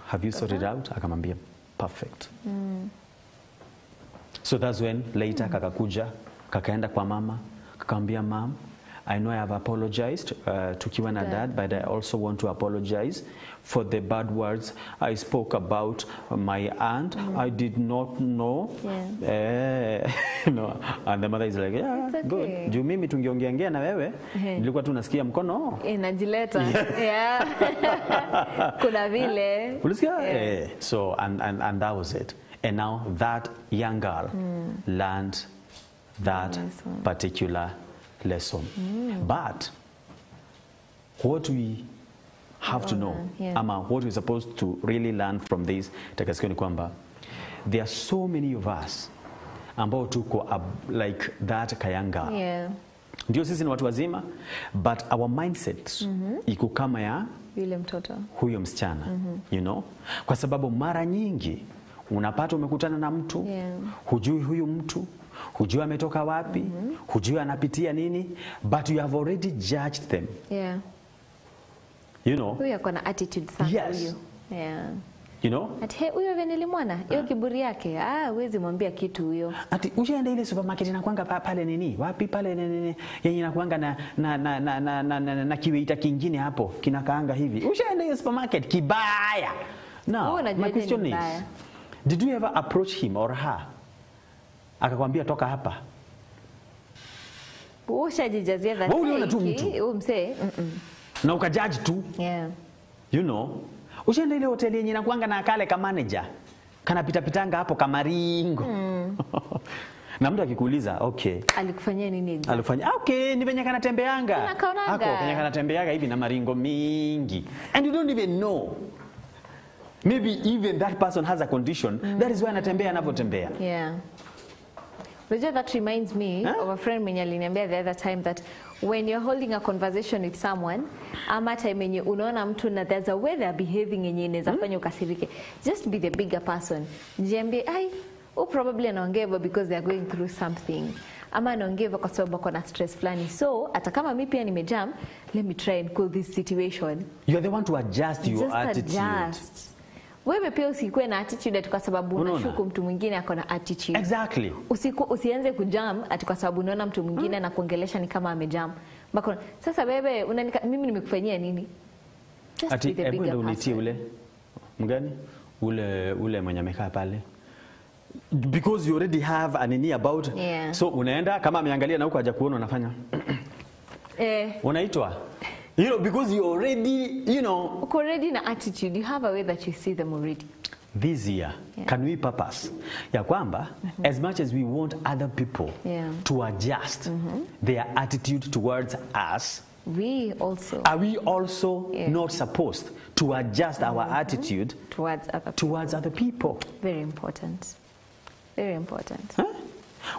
have you sorted out? Akamwambia, perfect. So that's when later kakakuja, kakaenda kwa mama, kakamwambia, mom, I know I have apologized to Kiwa na dad, but I also want to apologize for the bad words I spoke about my aunt. I did not know. No. And the mother is like, yeah, it's okay. Good. Juu mimi tungeongeongea na wewe, nilikuwa tu nasikia mkono. Inajileta. Kuna vile. Ulisikia? So, and that was it. And now that young girl learned that particular lesson. But what we have to know, ama what we're supposed to really learn from this, takasikia ni kwamba there are so many of us ambao tuko like that kayanga. Ndio sisi ni watu wazima, but our mindsets iko kama ya yule mtoto, huyo msichana, you know, kwa sababu mara nyingi unapata umekutana na mtu, hujui huyu mtu, hujui ametoka wapi, hujui anapitia nini, but you have already judged them. You know, huyo akona attitude sana huyo. You know? Ati huyo venili mwana, hiyo kiburi yake, huwezi mwambia kitu huyo. Ati ushaenda ile supermarket inakuanga pale nini? Wapi pale nini? Yenye inakuanga na kiweita kingine hapo, kinakaanga hivi. Ushaenda ile supermarket kibaya. Now, my question is, did you ever approach him or her? Akakwambia toka hapa. Ushajijazia that. Uliona tu mtu. Umse. Na ukajudge tu. You know? Ushaenda ile hoteli yenye inakuanga na kale ka manager. Kana pitanga hapo kama ringo. Na mtu akikuuliza, okay. Alikufanyia nini exactly? Alifanya, okay, ni venye kana tembeanga. Hako, venye kana tembeanga hivi na maringo mingi. And you don't even know. Maybe even that person has a condition. That is why anatembea anavyotembea. That reminds me of a friend mwenye aliniambia the other time that when you're holding a conversation with someone, ama time yenye unaona mtu na there's a way they're behaving yenye inaweza fanya ukasirike, just be the bigger person. Jiambie, probably anaongea because they are going through something. Ama anaongea kwa sababu kuna stress flani. So, hata kama mimi pia nimejam, let me try and cool this situation. You are the one to adjust your attitude. Wewe pia usikuwe na attitude ati kwa sababu unashuku mtu mwingine ako na attitude. Exactly. Usianze kujam ati kwa sababu unaona mtu mwingine na kuongelesha ni kama amejam. Sasa wewe mimi nimekufanyia nini? Ati hebu ndio unitie ule mgani? Ule mwenye amekaa pale. Because you already have an idea about. So unaenda kama ameangalia na huko haja kuona unafanya. Unaitwa. You know, because you already, you know, already na attitude, you have a way that you see them already. This year, can we purpose ya kwamba as much as we want other people to adjust their attitude towards us, are we also not supposed to adjust our attitude towards other people? Very important. Very important.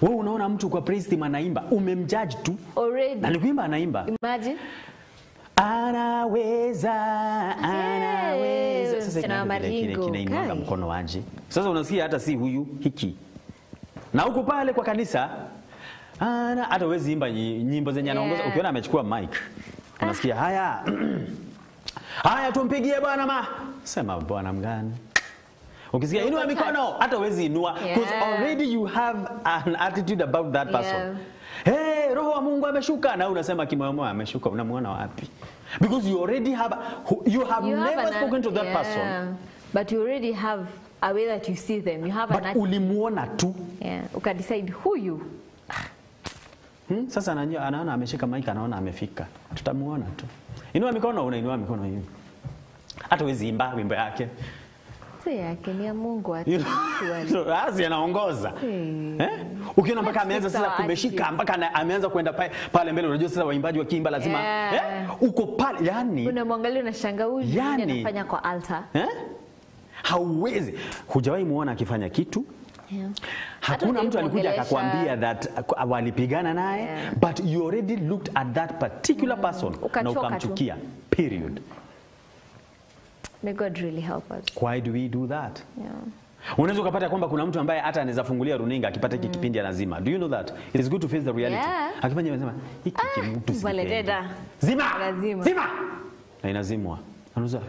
Wewe unaona mtu kwa praise team anaimba, umemjudge tu. Already. Na nikuimba anaimba. Imagine. Anaweza. Sasa kinainua mkono wanje. Sasa unasikia hata si huyu hiki. Na huko pale kwa kanisa hata huwezi imba nyimbo zenye anaongoza. Ukiona amechukua mic unasikia haya. Haya tumpigie Bwana sema Bwana mgani? Ukisikia inua mikono hata huwezi inua because already you have an attitude about that person. Hey, Roho wa Mungu ameshuka na unasema kimoyomoyo ameshuka, unamuona wapi? Because you already have never spoken to that person. But you already have a way that you see them. You have an attitude. Ulimuona tu. Ukadecide huyu. Sasa anaona ameshika mic, anaona amefika. Tutamuona tu. Inua mikono, unainua mikono hivi. Hata huwezi imba wimbo yake. Yake ni ya Mungu ati. So azi anaongoza. Ukiona mpaka ameanza sasa kumeshika mpaka ameanza kwenda pale mbele, unajua sasa waimbaji wakiimba lazima uko pale yani unamwangalia unashangaa huyu anafanya kwa altar. Hauwezi. Hujawahi muona akifanya kitu. Hakuna mtu alikuja akakwambia that walipigana naye, but you already looked at that particular person na ukamchukia. Period. May God really help us. Why do we do that? Unaweza kupata kwamba kuna mtu ambaye hata anaweza fungulia runinga akipata hiki kipindi anazima. Do you know that? It is good to face the reality. Akifanya anasema hiki kimtu zima. Zima. Na inazimwa. Anauza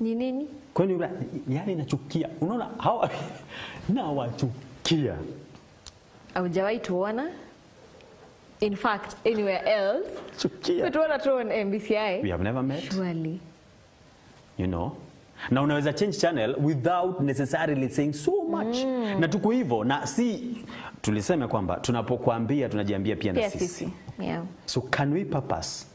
ni nini? Kwani yani nachukia. Unaona hawa na wachukia. Haujawahi tuona? In fact, anywhere else. Chukia. But what on MBCI? We have never met. Surely. You know? Na unaweza change channel without necessarily saying so much. Na tuko hivyo na si tulisema kwamba tunapokuambia tunajiambia pia na sisi. So can we purpose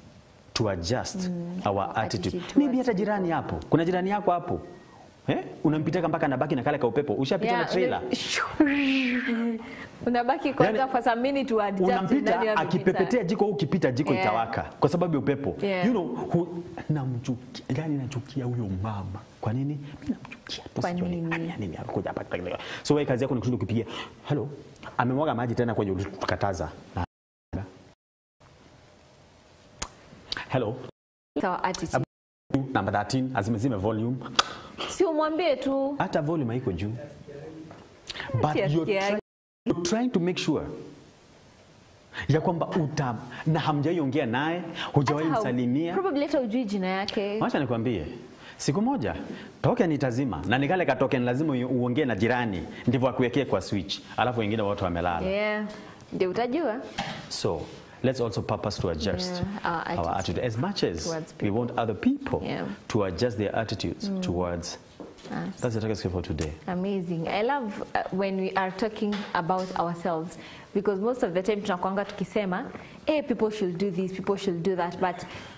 to adjust our attitude? Maybe hata jirani hapo. Kuna jirani yako hapo. Unampita mpaka anabaki na kale ka upepo. Ushapita na trailer. Unabaki kwanza for some minute to adjust. Unampita akipepetea jiko au ukipita jiko itawaka kwa sababu ya upepo. You know, namchukia. Gani nachukia huyo mama. Kwa nini? Mimi namchukia. Kwa nini? Nini akuja hapa. So wewe kazi yako ni kushinda kupigia. Hello. Amemwaga maji tena kwenye tukataza. Hello. Sawa attitude. Number 13 azimezime volume. Si umwambie tu. Hata volume haiko juu. But you're trying to make sure ya kwamba na hamjaiongea naye, hujawahi msalimia. Probably hata hujui jina yake. Acha nikwambie. Siku moja token nitazima na nikale ka token lazima uongee na jirani ndivyo akuwekee kwa switch. Alafu wengine watu wamelala. Ndio utajua. So let's also purpose to adjust our attitude as much as we want other people to adjust their attitudes towards us. That's the target for today. Amazing. I love when we are talking about ourselves because most of the time tunakuanga tukisema people should do this, people should do that, but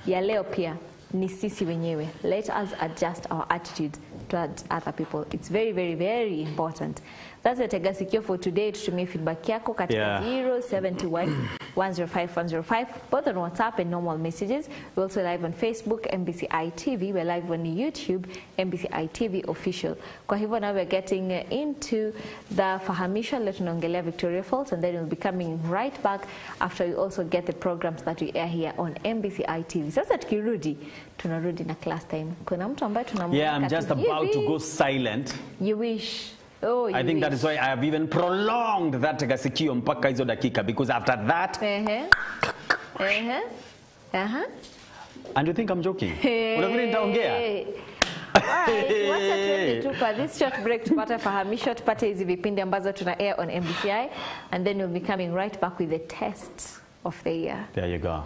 ya leo pia ni sisi wenyewe. Let us adjust our attitude towards other people. It's very, very, very important. That's the Tega Secure for today. Tutumie feedback yako katika 0721-105-105, both on WhatsApp and normal messages. We're also live on Facebook, MBCI TV. We're live on YouTube, MBCI TV official. Kwa hivyo now we're getting into the Fahamisha. Let's tunaongelea Victoria Falls, and then we'll be coming right back after we also get the programs that we air here on MBCI TV. Sasa tukirudi, tunarudi na class time. Kuna mtu ambaye tunamwona. Yeah, I'm just about to go silent. You wish. Oh, I think that is why I have even prolonged that Tegasikio mpaka hizo dakika, because after that and you think I'm joking? Unafikiri nitaongea? Alright, wacha tuende tu kwa this short break tupate fahamisho, tupate hizi vipindi ambazo tuna air on MBCI, and then we'll be coming right back with the test of the year. There you go.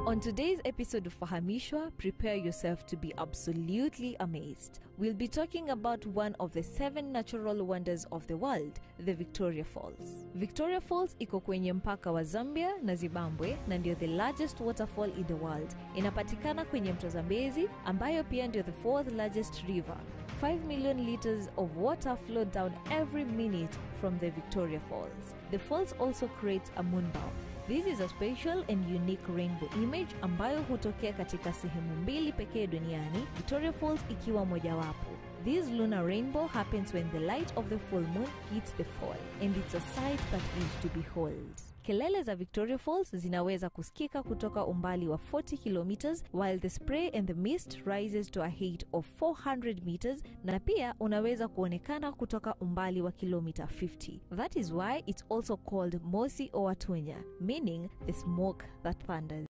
On today's episode of Fahamishwa, prepare yourself to be absolutely amazed. We'll be talking about one of the 7 natural wonders of the world, the Victoria Falls. Victoria Falls iko kwenye mpaka wa Zambia na Zimbabwe na ndio the largest waterfall in the world. Inapatikana kwenye mto Zambezi ambayo pia ndio the 4th largest river. 5 million liters of water flow down every minute from the Victoria Falls. The falls also creates a moonbow. This is a special and unique rainbow image ambayo hutokea katika sehemu mbili pekee duniani, Victoria Falls ikiwa mojawapo. This lunar rainbow happens when the light of the full moon hits the fall, and it's a sight that is to behold. Kelele za Victoria Falls zinaweza kusikika kutoka umbali wa 40 kilometers, while the spray and the mist rises to a height of 400 meters, na pia unaweza kuonekana kutoka umbali wa kilomita 50. That is why it's also called Mosi Owatunya, meaning the smoke that thunders.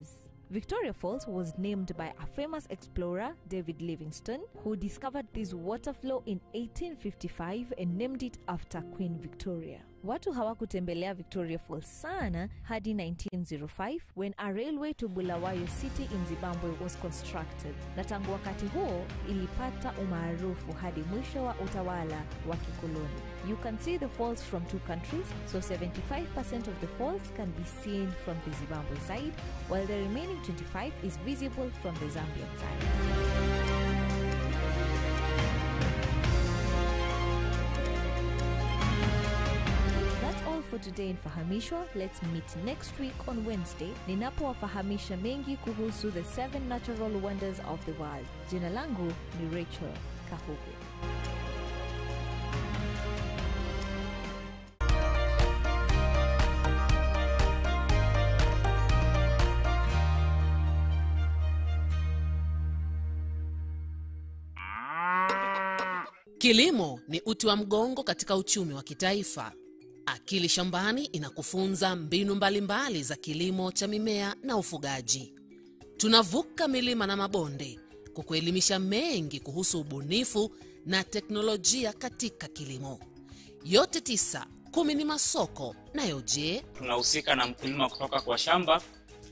Victoria Falls was named by a famous explorer, David Livingstone, who discovered this water flow in 1855 and named it after Queen Victoria. Watu hawakutembelea Victoria Falls sana hadi 1905 when a railway to Bulawayo City in Zimbabwe was constructed. Na tangu wakati huo ilipata umaarufu hadi mwisho wa utawala wa kikoloni. You can see the falls from 2 countries, so 75% of the falls can be seen from the Zimbabwe side, while the remaining 25% is visible from the Zambian side. For today in Fahamishwa, let's meet next week on Wednesday ninapowafahamisha mengi kuhusu the 7 natural wonders of the world. Jina langu ni Rachel Kahugu. Kilimo ni uti wa mgongo katika uchumi wa kitaifa. Akili Shambani inakufunza mbinu mbalimbali za kilimo cha mimea na ufugaji. Tunavuka milima na mabonde kukuelimisha mengi kuhusu ubunifu na teknolojia katika kilimo. Yote 9 10 ni masoko. Nayo je? Tunahusika na mkulima kutoka kwa shamba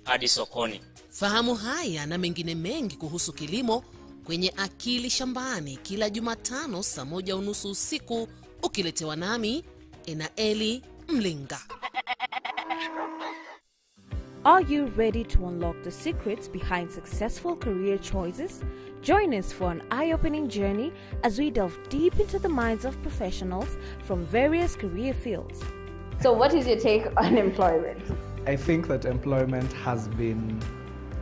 hadi sokoni. Fahamu haya na mengine mengi kuhusu kilimo kwenye Akili Shambani kila Jumatano saa 1:30 usiku, ukiletewa nami Enaeli Mlinga. Are you ready to unlock the secrets behind successful career choices? Join us for an eye-opening journey as we delve deep into the minds of professionals from various career fields. So what is your take on employment? I think that employment has been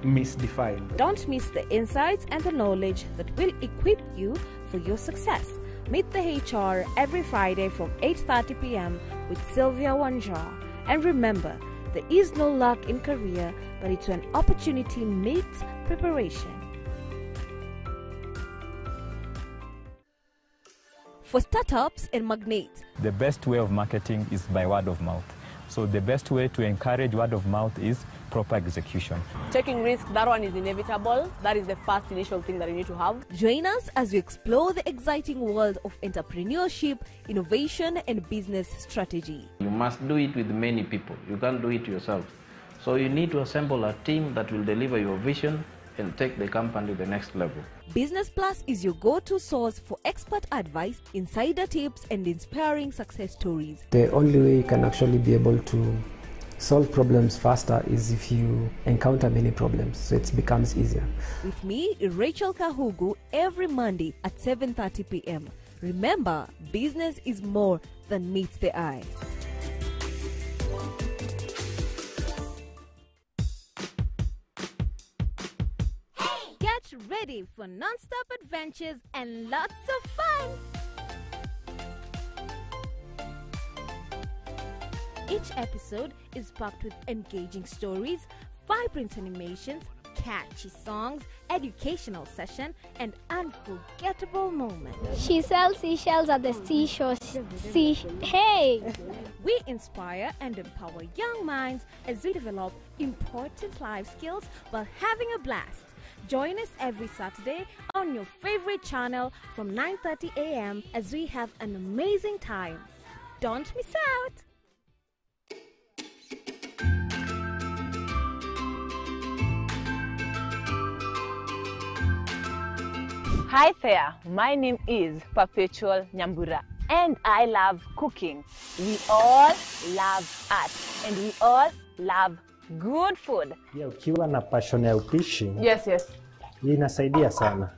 misdefined. Don't miss the insights and the knowledge that will equip you for your success. Meet the HR every Friday from 8:30 p.m. with Sylvia Wanja. And remember, there is no luck in career, but it's an opportunity meets preparation. For startups and magnates, the best way of marketing is by word of mouth. So the best way to encourage word of mouth is proper execution. Taking risks, that one is inevitable. That is the first initial thing that you need to have. Join us as we explore the exciting world of entrepreneurship, innovation, and business strategy. You must do it with many people. You can't do it yourself. So you need to assemble a team that will deliver your vision and take the company to the next level. Business Plus is your go-to source for expert advice, insider tips, and inspiring success stories. The only way you can actually be able to solve problems faster is if you encounter many problems, so it becomes easier. With me, Rachel Kahugu, every Monday at 7:30 p.m. Remember, business is more than meets the eye. Get ready for non-stop adventures and lots of fun! Each episode is packed with engaging stories, vibrant animations, catchy songs, educational session, and unforgettable moments. She sells seashells at the seashore. Hey! We inspire and empower young minds as we develop important life skills while having a blast. Join us every Saturday on your favorite channel from 9:30 a.m. as we have an amazing time. Don't miss out! Hi there, my name is Perpetual Nyambura and I love cooking. We all love art and we all love good food. Yeah, ukiwa na passion ya upishi. Yes. Inasaidia sana.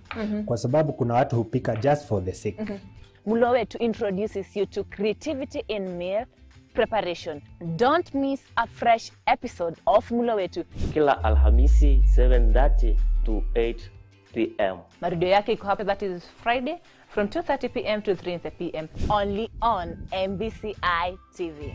Kwa sababu kuna watu hupika just for the sake. Mulo Wetu introduces you to creativity in meal preparation. Don't miss a fresh episode of Mulo Wetu. Kila Alhamisi 7:30 to 8 p.m. Marudio yake iko hapa, that is Friday from 2:30 p.m. to 3:30 p.m. only on MBCI TV.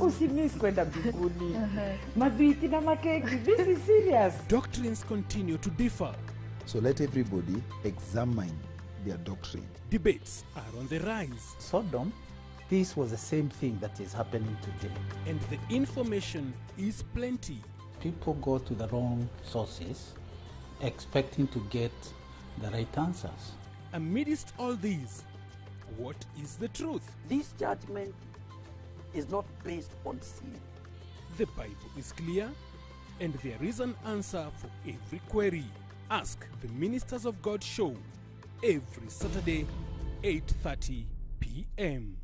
Usimiss kwenda mbinguni. Madhiti na makeki. This is serious. Doctrines continue to differ. So let everybody examine their doctrine. Debates are on the rise. Sodom, this was the same thing that is happening today. And the information is plenty. People go to the wrong sources expecting to get the right answers. Amidst all these, what is the truth? This judgment is not based on sin. The Bible is clear, and there is an answer for every query. Ask the Ministers of God show every Saturday, 8:30 p.m.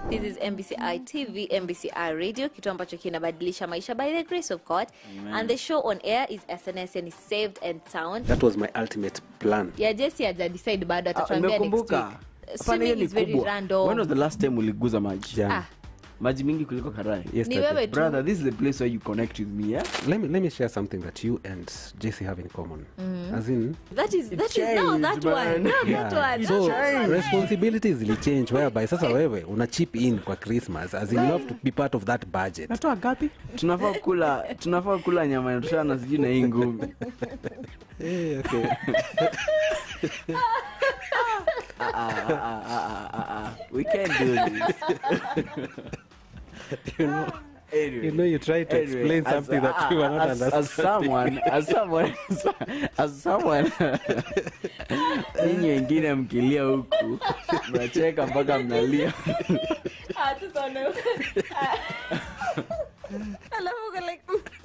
This is MBCI TV, MBCI Radio, kitu ambacho kinabadilisha maisha by the grace of God. Amen. And the show on air is SNS and is saved and sound. That was my ultimate plan. Yeah, Jesse haja decide bado atatuambia next week. Swimming is very random. When was the last time uliguza maji? Maji mingi kuliko karai. Ni wewe tu. Brother, this is the place where you connect with me, yeah? Let me share something that you and JC have in common. As in, that is now that one. That one. So responsibilities will change whereby sasa wewe una chip in kwa Christmas as in you have to be part of that budget. Natoa gapi? Tunafaa kula nyama inatosha na siji na hii ngumi. Okay. We can't do this. You know, you try to explain something that you are not understanding. As someone, ninyi wengine mkilia huku, mnacheka mpaka mnalia.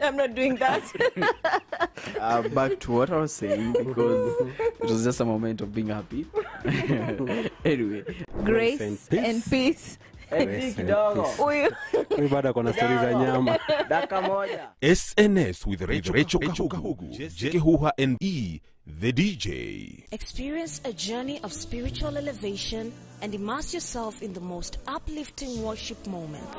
I'm not doing that. Back to what I was saying, because it was just a moment of being happy. Anyway, grace and peace. SNS with Rachel Kahugu, Jekehuha NE, the DJ. Experience a journey of spiritual elevation and immerse yourself in the most uplifting worship moments.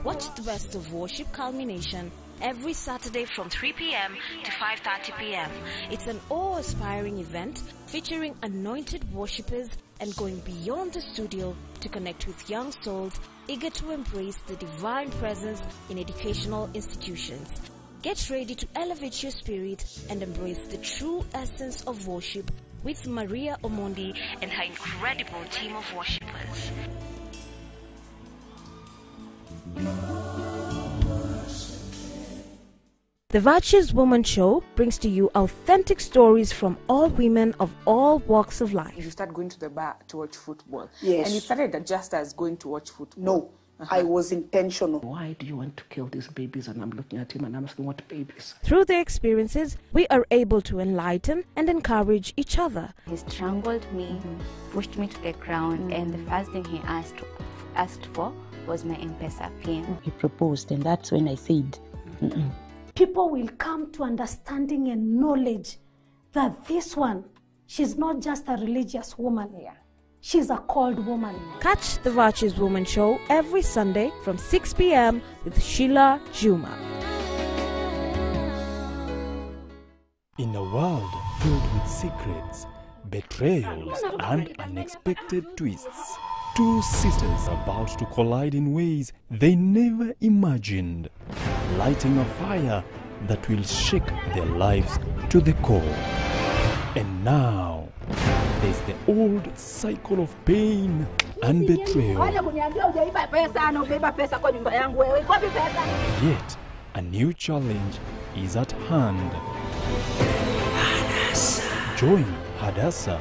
Watch the best of worship culmination every Saturday from 3 p.m. to 5:30 p.m. It's an awe-inspiring event featuring anointed worshippers and going beyond the studio to connect with young souls eager to embrace the divine presence in educational institutions. Get ready to elevate your spirit and embrace the true essence of worship with Maria Omondi and her incredible team of worshippers. The Virtuous Woman Show brings to you authentic stories from all women of all walks of life. You start going to the bar to watch football. Yes. And it started just as going to watch football. No, I was intentional. Why do you want to kill these babies? And I'm looking at him and I'm asking, what babies? Through their experiences, we are able to enlighten and encourage each other. He strangled me, pushed me to the ground, and the first thing he asked for was my M-Pesa PIN. He proposed, and that's when I said, people will come to understanding and knowledge that this one, she's not just a religious woman. She's a called woman. Catch the Virtuous Woman Show every Sunday from 6 p.m. with Sheila Juma. In a world filled with secrets, betrayals, and unexpected twists, two sisters are about to collide in ways they never imagined, lighting a fire that will shake their lives to the core. And now, there's the old cycle of pain and betrayal. Yet, a new challenge is at hand. Join Hadassah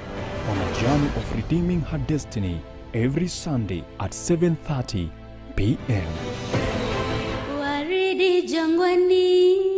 on a journey of redeeming her destiny every Sunday at 7:30 p.m. Waridi jangwani.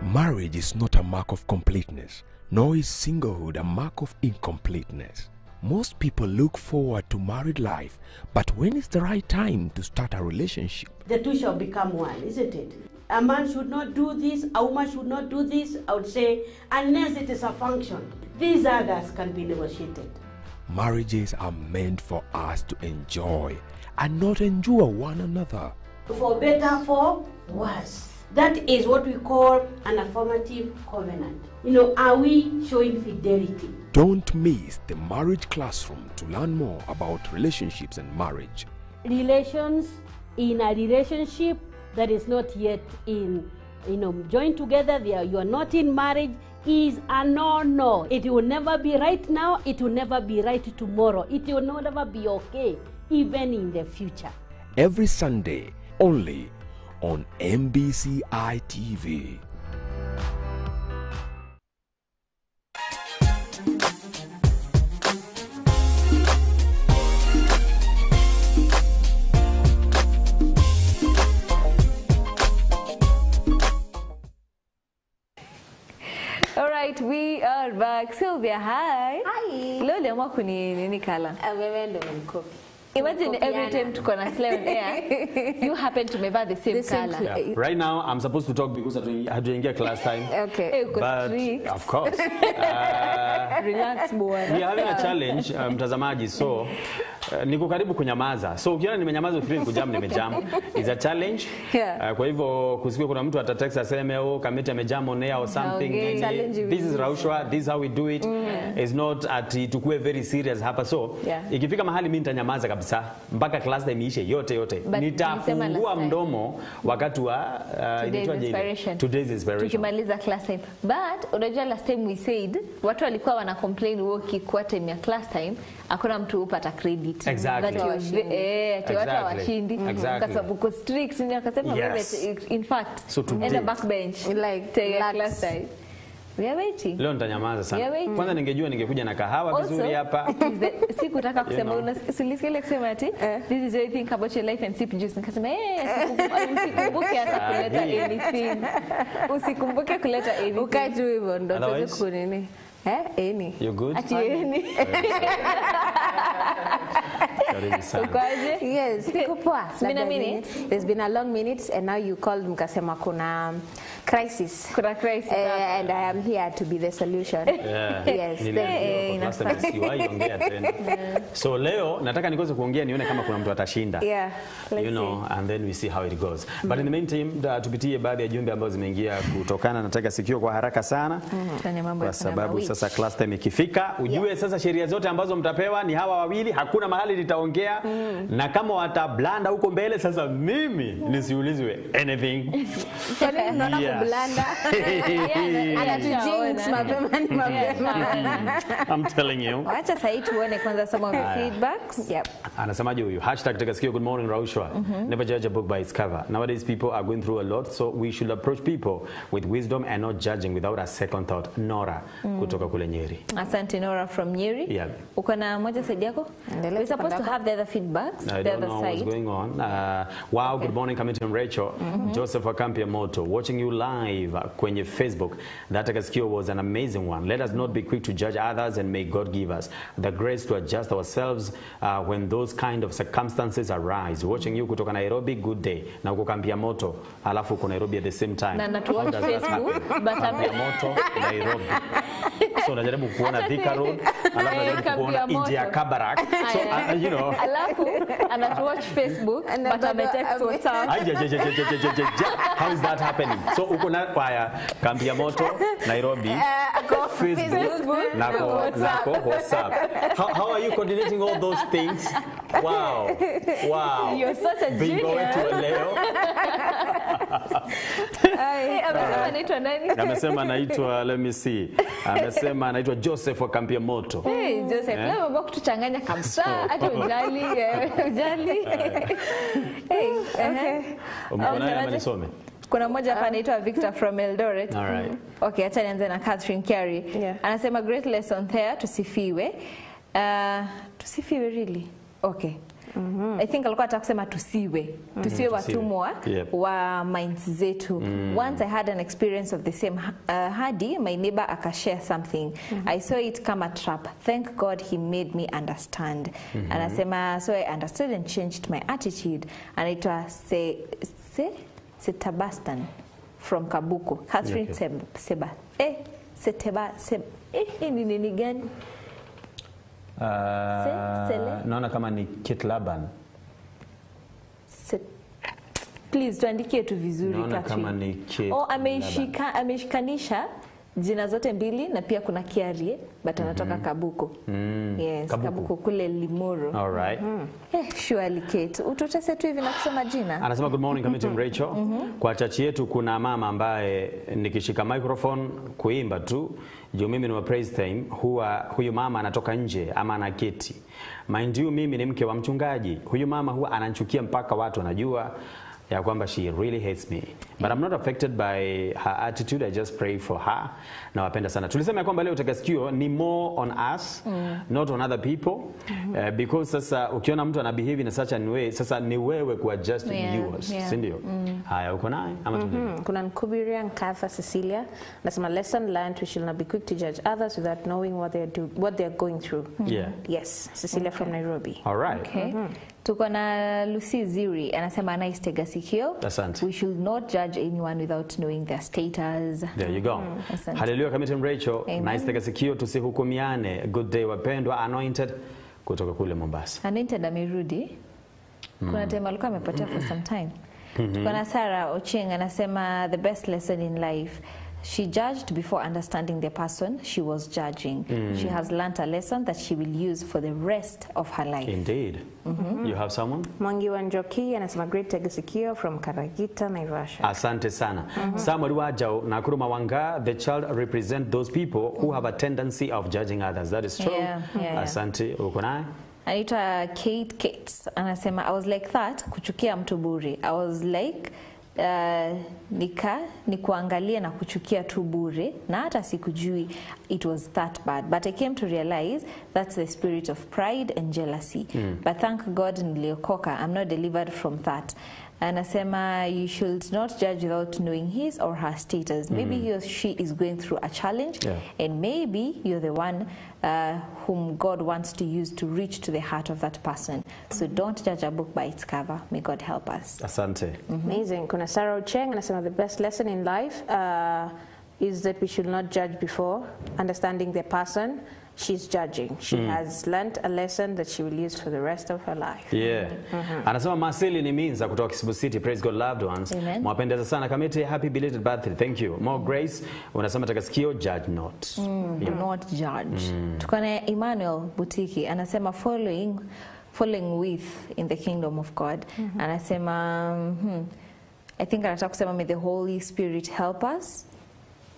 Marriage is not a mark of completeness, nor is singlehood a mark of incompleteness. Most people look forward to married life, but when is the right time to start a relationship? The two shall become one, isn't it? A man should not do this, a woman should not do this, I would say, unless it is a function. These others can be negotiated. Marriages are meant for us to enjoy and not endure one another. For better, for worse. That is what we call an affirmative covenant. Are we showing fidelity? Don't miss the Marriage Classroom to learn more about relationships and marriage. Relations in a relationship that is not yet in, joined together, you are not in marriage, is a no-no. It will never be right now, it will never be right tomorrow. It will never be okay, even in the future. Every Sunday, only on MBCI TV. All right, we are back. Sylvia, hi. Hi. Leo leo kuni nini kala? Wewe ndo mkopi. Imagine every time tuko na slave on air, you happen to mevaa the same color. Yeah. Right now, I'm supposed to talk because I had to get class time. Okay. But, of course. Relax, boy. We are having a challenge, mtazamaji, so niko karibu kunyamaza. So ukiona nimenyamaza ufikiri kujam nimejam. It's a challenge. Yeah. Kwa hivyo kusikia kuna mtu atatext aseme kamiti amejam on air or something. This is Raushwa, this is how we do it. It's not at tukue very serious hapa. So ikifika mahali mimi nitanyamaza kabisa mpaka class time iishe yote. Nitafungua mdomo wakati wa today's inspiration. Tukimaliza class time. But unajua last time we said watu walikuwa wana complain ukikuwa time ya class time hakuna mtu upata credit. Exactly. Watu washindi kwa sababu uko strict ni akasema in fact so in the backbench like take class time. We are waiting. Leo nitanyamaza sana. Kwanza ningejua ningekuja na kahawa vizuri hapa. Sikutaka kusema unasikiliza kusema ati this is what you think about your life and sip juice. Nikasema usikumbuke hata kuleta anything. Usikumbuke kuleta anything. Ukae tu hivyo ndo tuweze kunini. Any. You good? Ati any. Yes, there's been a long minute and now you called mkasema kuna crisis. And I am here to be the solution. Yes. So leo nataka nikoze kuongea nione kama kuna mtu atashinda. You know, and then we see how it goes. But in the meantime, tupitie baadhi ya jumbe ambazo zimeingia kutokana nataka sikio kwa haraka sana. Kwa sababu sasa class time ikifika, ujue sasa sheria zote ambazo mtapewa ni hawa wawili, hakuna mahali nitaongea na kama watablanda huko mbele sasa mimi nisiulizwe anything. Blanda. Anatujinx mapema. I'm telling you. Acha sasa tuone kwanza some of the feedbacks. Anasemaje huyu? #takasikio good morning Raushwa. Never judge a book by its cover. Nowadays people are going through a lot, so we should approach people with wisdom and not judging without a second thought. Nora kutoka kule Nyeri. Asante Nora from Nyeri. Uko na moja side yako? We're supposed to have the other feedbacks. I don't know what's going on. Wow, good morning coming from Rachel. Joseph Akampia Moto watching you live kwenye Facebook. That Takasikio was an amazing one. Let us not be quick to judge others and may God give us the grace to adjust ourselves when those kind of circumstances arise. Watching you kutoka Nairobi, good day. Na uko Kampia Moto, alafu uko Nairobi at the same time. Na natuwatch Facebook, but Kampia Moto, Nairobi. So najaribu kuona Thika Road, alafu najaribu kuona India Kabarak. So you know. Alafu anatuwatch Facebook, but ametext WhatsApp. How is that happening? So uko na kwa Kampia Moto, Nairobi, Facebook, nako WhatsApp. How are you coordinating all those things? Wow. You're such a genius. Amesema anaitwa nani? Amesema anaitwa, let me see. Amesema anaitwa Joseph wa Kampia Moto. Hey Joseph, leo mambo kutuchanganya kabisa, hata ujali. Hey, Umeona nisome? Kuna mmoja hapa anaitwa Victor from Eldoret. All right. Okay, acha nianze na Catherine Carey. Anasema great lesson there, tusifiwe. Tusifiwe really? Okay. I think alikuwa atakusema tusiwe watumwa wa minds zetu. Once I had an experience of the same hadi my neighbor akashare something. I saw it come a trap. Thank God he made me understand. Anasema so I understood and changed my attitude. Anaitwa Setabastan from Kabuku. Catherine Seba. Ni nini gani? Naona kama ni Kit Laban. Please tuandikie tu vizuri Catherine. Naona kama ni Kit. Ameshikanisha jina zote mbili na pia kuna Kiarie but anatoka Kabuku. Yes, Kabuku kule Limuru. All right. Surely Kate. Utotese tu hivi na kusema jina. Anasema good morning coming from Rachel. Kwa chachi yetu kuna mama ambaye nikishika microphone kuimba tu juu mimi ni wa praise time, huyu mama anatoka nje ama anaketi. Mind you mimi ni mke wa mchungaji. Huyu mama huwa ananchukia mpaka watu wanajua ya kwamba she really hates me. But I'm not affected by her attitude. I just pray for her. Na wapenda sana. Tulisema ya kwamba leo Takasikio ni more on us, not on other people. Because sasa ukiona mtu ana behave in such a way, sasa ni wewe ku adjust yours, si ndio? Haya, uko naye ama kuna Nkubiria Nkatha Cecilia nasema lesson learned, we should not be quick to judge others without knowing what they're going through. Yes, Cecilia from Nairobi. All right. Okay. Tuko na Lucy Ziri anasema nice tega sikio. Asante. We should not judge anyone without knowing their status. There you go. Hallelujah, Committee Rachel. Amen. Nice tega sikio, tusihukumiane. Good day wapendwa. Anointed kutoka kule Mombasa. Anointed amerudi. Kuna time alikuwa amepotea for some time. Tuko na Sarah Ocheng anasema the best lesson in life. She judged before understanding the person she was judging. She has learnt a lesson that she will use for the rest of her life. Indeed. You have someone? Mwangi Wanjoki anasema great tegesikio from Karagita, Naivasha. Asante sana. Samuel Wajao na Kuruma Wanga, the child represent those people who have a tendency of judging others. That is true. Asante. Uko naye? Anaitwa Kate Kates anasema I was like that kuchukia mtu bure. I was like ni kuangalia na kuchukia tu bure na hata sikujui it was that bad, but I came to realize that's the spirit of pride and jealousy. But thank God niliokoka, I'm not delivered from that. Anasema you should not judge without knowing his or her status. Maybe he or she is going through a challenge, and maybe you're the one whom God wants to use to reach to the heart of that person. So don't judge a book by its cover. May God help us. Asante. Amazing. Kuna Sarah Ocheng anasema the best lesson in life is that we should not judge before understanding the person she's judging. She has learnt a lesson that she will use for the rest of her life. Anasema Marceli ni Minza kutoka Kisumu City. Praise God, loved ones. Mwapendeza sana Kamete, happy belated birthday. Thank you. More grace. Unasema takasikio judge not. Not judge. Tuko na Emmanuel Butiki anasema following with in the kingdom of God. Anasema I think anataka kusema may the Holy Spirit help us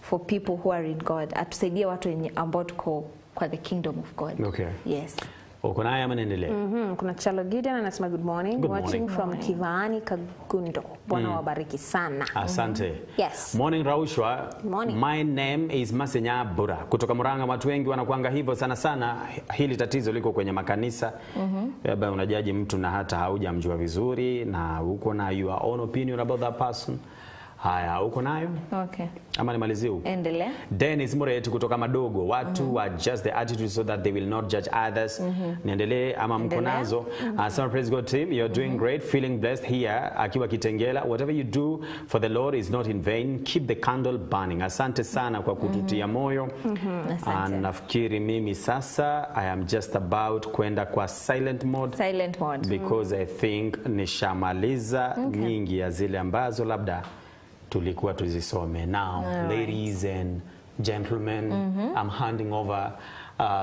for people who are in God. Atusaidie watu ambao tuko kwa the kingdom of God. Okay. Yes. Uko naye ama naendelea? Kuna Chalo Gideon anasema good morning. Good Watching morning. from Kivani Kagundo. Bwana wabariki sana. Asante. Yes. Morning Raushwa. Morning. My name is Masenya Bura. Kutoka Murang'a. Watu wengi wanakuanga hivyo sana. Hili tatizo liko kwenye makanisa. Labda unajaji mtu na hata haujamjua vizuri na uko na your own opinion about that person. Haya, uko nayo? Okay. Ama nimalizie huko? Endelea. Dennis Muretu kutoka Madogo. Watu adjust the attitude so that they will not judge others. Niendelee ama mko nazo? Some praise God team. You're doing great. Feeling blessed here. Akiwa Kitengela. Whatever you do for the Lord is not in vain. Keep the candle burning. Asante sana kwa kututia moyo. Nafikiri mimi sasa I am just about kwenda kwa silent mode. Silent mode. Because I think nishamaliza nyingi ya zile ambazo labda tulikuwa tuzisome. Now, ladies and gentlemen, I'm handing over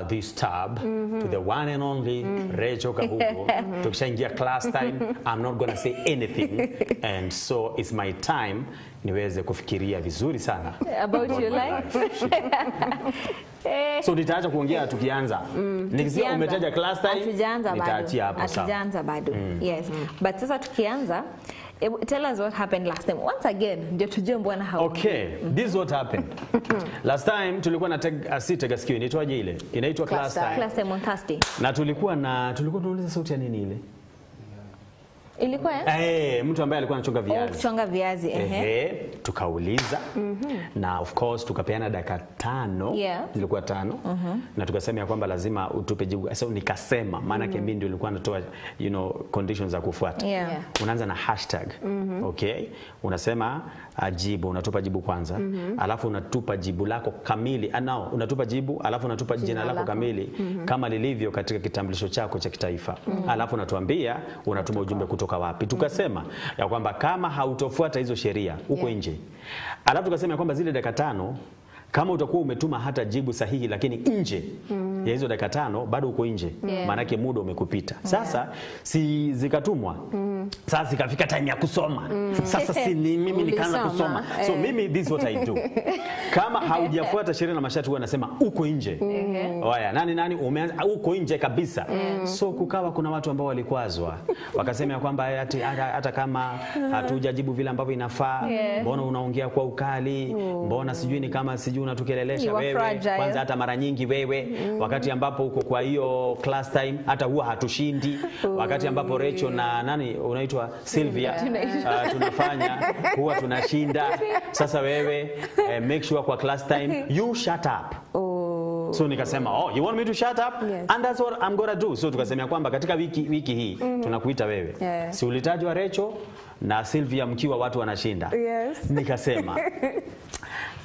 this tab to the one and only Rachel Kahugo. Tukishaingia class time, I'm not going to say anything. And so it's my time niweze kufikiria vizuri sana. About your life? So nitaacha kuongea tukianza. Nikisema umetaja class time, nitaachia hapo sawa. Hatujaanza bado. Yes. But sasa tukianza, tell us what happened last time. Once again, ndio tujue mbona hapo. Okay, this is what happened. Last time tulikuwa na tega sikio, inaitwaje ile? Inaitwa class time. Class time on Thursday. Na tulikuwa tunauliza sauti ya nini ile? Ilikuwa mtu ambaye alikuwa anachonga viazi. Kuchonga viazi, tukauliza. Na of course tukapeana dakika 5. Zilikuwa 5. Na tukasema ya kwamba lazima utupe jibu. Sasa nikasema maana yake mimi ndio nilikuwa natoa conditions za kufuata. Unaanza na hashtag. Okay? Unasema jibu, unatupa jibu kwanza. Alafu unatupa jibu lako kamili. Unatupa jibu, alafu unatupa jina lako kamili kama lilivyo katika kitambulisho chako cha kitaifa. Alafu unatuambia unatuma ujumbe kutoka wapi. Tukasema ya kwamba kama hautofuata hizo sheria uko nje. Alafu tukasema ya kwamba zile dakika 5 kama utakuwa umetuma hata jibu sahihi lakini nje ya hizo dakika 5 bado uko nje. Maana yake muda umekupita. Sasa si zikatumwa. Sasa zikafika time ya kusoma. Sasa si mimi nikaanza kusoma. So mimi this is what I do. Kama haujafuata sheria na masharti wanasema uko nje. Oya, nani umeanza uko nje kabisa. So kukawa kuna watu ambao walikwazwa. Wakasema kwamba hata kama hatujajibu vile ambavyo inafaa, mbona unaongea kwa ukali? Mbona sijui ni kama sijui unatukelelesha wewe. Kwanza hata mara nyingi wewe wakati ambapo uko kwa hiyo class time hata huwa hatushindi, wakati ambapo Rachel na nani unaitwa Sylvia tunafanya huwa tunashinda. Sasa wewe make sure kwa class time you shut up. So nikasema, oh, you want me to shut up? Yes. And that's what I'm gonna do. So tukasema kwamba katika wiki hii tunakuita wewe. Si ulitajwa Rachel na Sylvia mkiwa watu wanashinda. Yes. Nikasema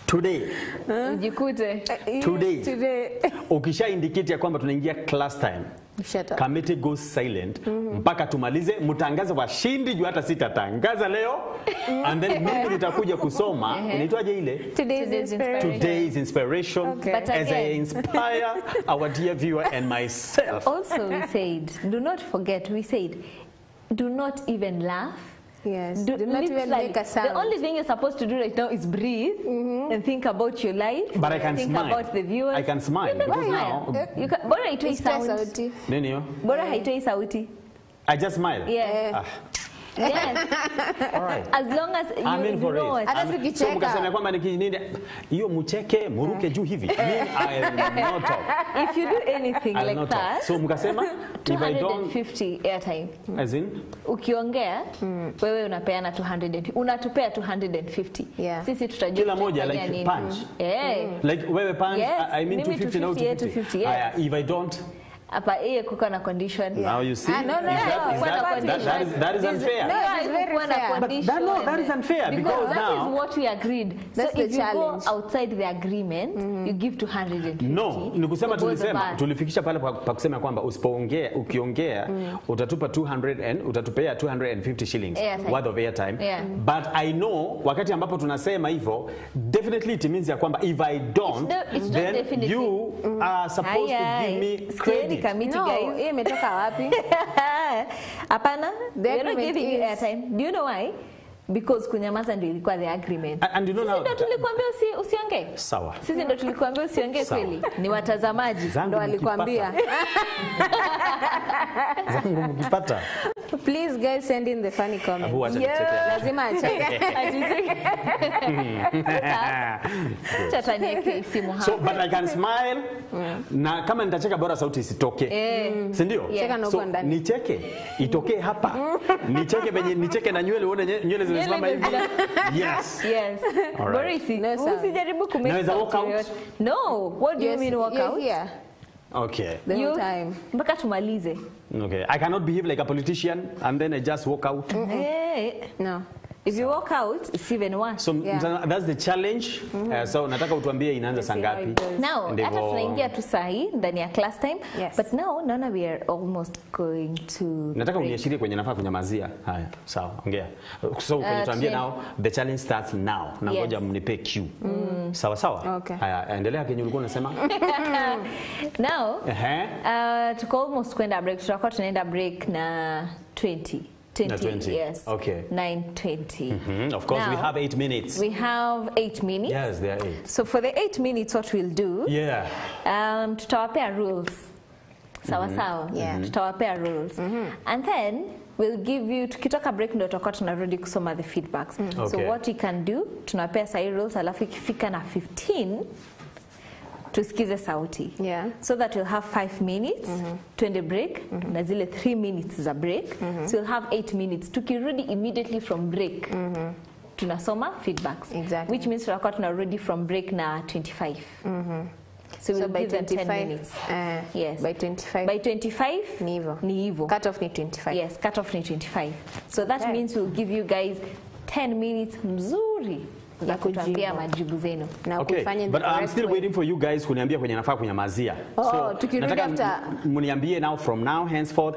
today ukisha indicate ya kwamba tunaingia class time, committee goes silent mpaka tumalize, mtangaza washindi juu hata sitatangaza leo and then mimi nitakuja kusoma inaitwaje ile today's inspiration as I inspire our dear viewer and myself. Also we said, do not forget, we said, do not even laugh. Yes. Do not even make a sound. The only thing you're supposed to do right now is breathe and think about your life. But I can think smile. About the viewers. I can smile because now. You can. Bora haitoi sauti. Nini? Bora haitoi sauti. I just smile. Yeah. Yes. All right. As long as you I'm in for know it. So mkasema kwamba nini hiyo mcheke muruke juu hivi. I will not talk. If you do anything like that. So mkasema if I don't 250 airtime. As in ukiongea wewe unapeana 200 unatupea 250. Sisi tutajua kila moja like punch. Like wewe punch I mean 250 na 250. Haya if I don't Apa kuko na condition. Now you see. That is unfair. That is unfair because that now is what we agreed. That's so the if you challenge. go outside the agreement, you give 250. No, nikusema tulifikisha pale pa kusema kwamba ukiongea utatupa 200 and utatupea 250 shillings worth of airtime. But I know wakati ambapo tunasema hivyo definitely it means ya kwamba if I don't then you are supposed to give me credit. No, imetoka wapi? Hapana, they're not giving you airtime. Do you know why? Because kunyamaza ndio ilikuwa the agreement. And you know now. Sisi ndio tulikwambia usiongee. Sawa. Sisi ndio tulikwambia usiongee kweli. Ni watazamaji ndio walikwambia. Zangu mkipata. Please guys send in the funny comments. Lazima acheke. So but I can smile. Na kama nitacheka bora sauti isitoke. Si ndio? So nicheke itokee hapa. Nicheke na nywele uone nywele zimesimama hivi. Yes. Yes. Boris, usijaribu kumake. Naweza walk out? No. What do you mean walk out? Yeah. Okay. The whole time. Mpaka tumalize. Okay. I cannot behave like a politician and then I just walk out. No. If you walk out, it's even worse. So that's the challenge. So nataka utuambie inaanza saa ngapi? Now, hata tunaingia tu sahi ndani ya class time. But now naona we are almost going to. Nataka uniashirie kwenye nafaa kunyamazia. Haya, sawa, ongea. So tuambie now the challenge starts now. Na ngoja mnipe cue. Sawa sawa? Okay. Haya, endelea kenye ulikuwa unasema. Now, tuko almost kwenda break. Tutakuwa tunaenda break na 20. 20, yes. Okay. 9:20. Of course, now, we have 8 minutes. We have 8 minutes. Yes, there are 8. So for the 8 minutes, what we'll do? Tutawapea rules. Sawa sawa. Tutawapea rules. And then we'll give you. Tukitoka break ndo tutakuwa tunarudi kusoma the feedbacks. So what we can do? Tunapea sahi rules, alafu ikifika na 15. Tusikize sauti. So that we'll have 5 minutes, twende break, na zile 3 minutes za break. So we'll have 8 minutes. Tukirudi immediately from break, tunasoma feedbacks. Exactly. Which means tutakuwa tunarudi from break na 25. So we'll by give them 10 25, minutes. Yes. By 25. By 25, ni hivyo. Cut off ni 25. Yes, cut off ni 25. So that means we'll give you guys 10 minutes mzuri. Ya kutuambia majibu zenu. Okay, but I'm still waiting for you guys kuniambia kwenye nafaa kunyamazia. So, nataka mniambie now from now henceforth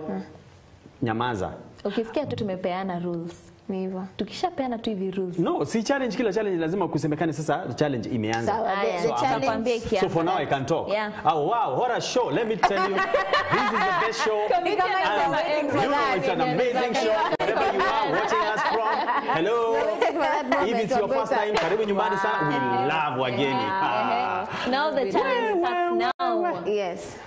nyamaza. Ukisikia tu tumepeana rules. Ni hivyo. Tukishapeana tu hivi rules. No, si challenge, kila challenge lazima kusemekane sasa challenge imeanza. So for now I can talk. Oh wow, what a show. Let me tell you. This is the best show. You know it's an amazing show. Wherever you are watching us from. Hello. If it's your first time, karibu nyumbani sana. We love wageni. Now the challenge starts now. Yes.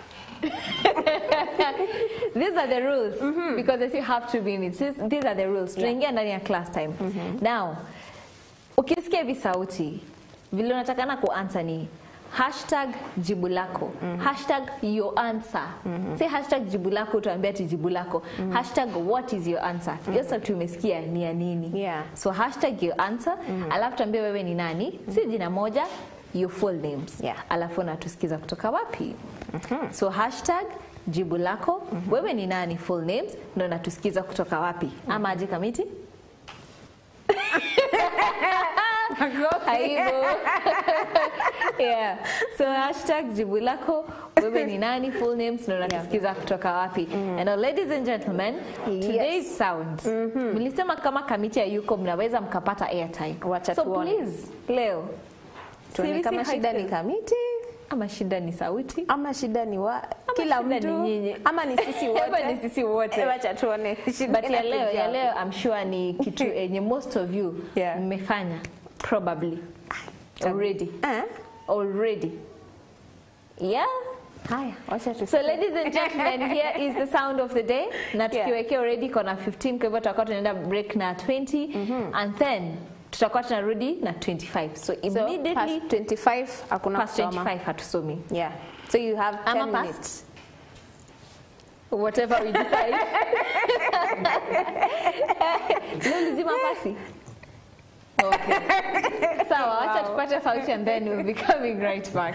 These are the rules because as you have 2 minutes. These are the rules. Tunaingia ndani ya class time. Now, ukisikia hivi sauti, vile unatakana kuanswer ni hashtag jibu lako, hashtag your answer. Say hashtag jibu lako, tuambie ati jibu lako. Hashtag what is your answer. Hiyo sasa tumesikia ni ya nini. So hashtag your answer, alafu tuambie wewe ni nani, si jina moja, your full names. Alafu natusikiza kutoka wapi. So hashtag jibu lako, wewe ni nani, full names, na natusikiza kutoka wapi. Ama aje Kamiti? Yeah. So hashtag jibu lako, wewe ni nani, full names, na unatusikiza kutoka wapi. And now, ladies and gentlemen, today's sounds. Nilisema kama Kamiti hayuko mnaweza mkapata airtime. So please, leo tuone kama shida ni Kamiti, ama shida ni sauti, ama shida ni kila mtu, ama ni sisi wote. Ama ni sisi wote. Wacha tuone shida. But ya leo I'm sure ni kitu yenye most of you mmefanya probably already. Already. Yeah. Haya, wacha tu. So ladies and gentlemen, here is the sound of the day. Na tukiwekea already kona 15, kwa hivyo tutakuwa tunaenda break na 20 and then tutakuwa tunarudi na 25. So immediately past 25 hakuna past kusoma. 25 hatusomi. Yeah. So you have 10 minutes. Whatever we decide. Leo lazima pasi. Okay. Sawa, acha tupate sauti and then we'll be coming right back.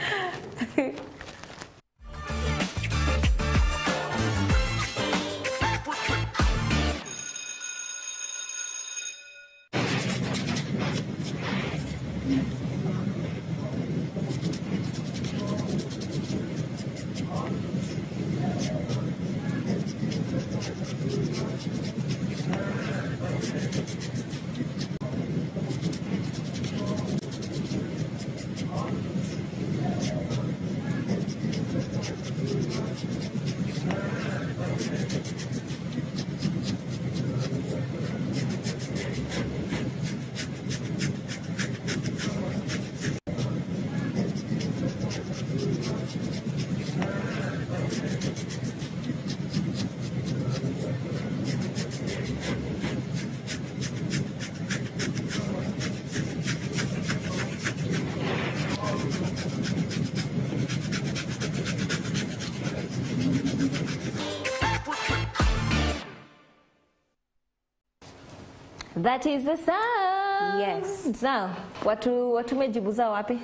That is the sound. Yes. Now, watume jibu zao wapi?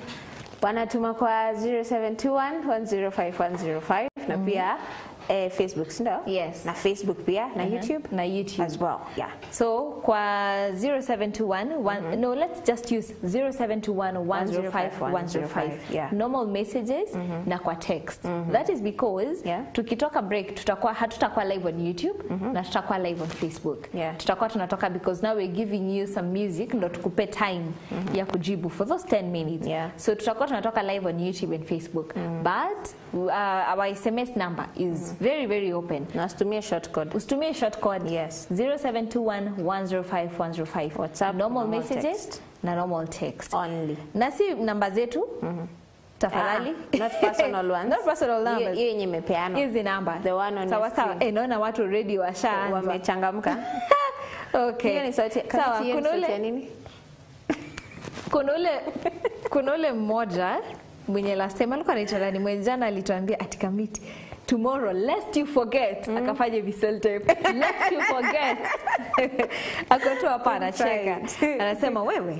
Wanatuma kwa 0721105105 na pia Facebook, ndio? Yes. Na Facebook pia na YouTube? Na YouTube as well. Yeah. So kwa 0721 no, let's just use 0721105105. Yeah. Normal messages na kwa text. That is because tukitoka break hatutakuwa live on YouTube na tutakuwa live on Facebook. Tutakuwa tunatoka because now we're giving you some music ndo tukupe time ya kujibu for those 10 minutes. So tutakuwa tunatoka live on YouTube and Facebook. But our SMS number is very, very open. Na usitumie short code. Usitumie short code. Yes. 0721105105. WhatsApp, normal messages text. Na normal text. Only. Na si namba zetu. Tafadhali. Not personal ones. Not personal numbers. Hiyo yenye imepeana. Hizi namba. The one on your screen. Sawa. Naona watu already washaanza. Wamechangamka. Okay. Hiyo ni sauti. Sawa, kuna ule mmoja mwenye last time alikuwa anaitwa nani, mwenjana alituambia ati Kamiti, tomorrow lest you forget akafanya visual tape lest you forget akotoa hapa anacheka anasema wewe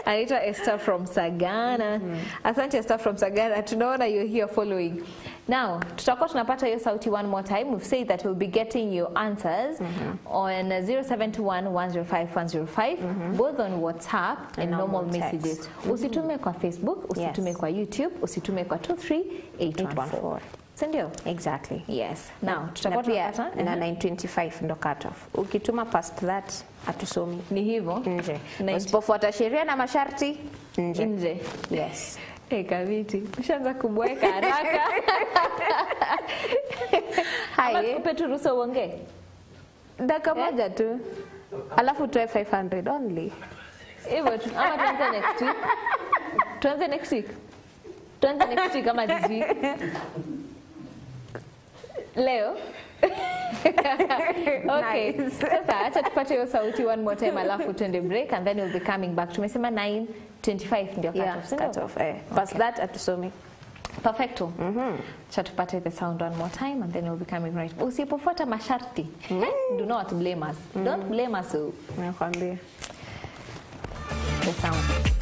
anaitwa Esther from Sagana. Asante Esther from Sagana, tunaona you're here following. Now tutakuwa tunapata hiyo sauti one more time. We've said that we'll be getting your answers on 0721105105 both on WhatsApp and normal messages. Usitume kwa Facebook, usitume kwa YouTube, usitume kwa 23814. Sindio? Exactly. Yes. Now tutakuwa tunapata na 925 ndo cut off. Ukituma past that atusomi. Ni hivyo. Nje. Usipofuata sheria na masharti nje. Yes. Kamiti, ushaanza kubweka haraka. Hai. Tupe tu ruhusa uongee. Dakika moja tu. Alafu tuwe 500 only. Hivyo tu. Ama tuanze next week. Tuanze next week kama this week. Leo. Okay. Sasa acha tupate hiyo sauti one more time alafu tuende break and then we'll be coming back. Tumesema 9 25 ndio Yeah, cut off. cut off. Past that atusomi. Perfecto. Cha tupate the sound one more time and then we'll be coming right. Usipofuata masharti, do not blame us. Don't blame us. Nakwambia. The sound.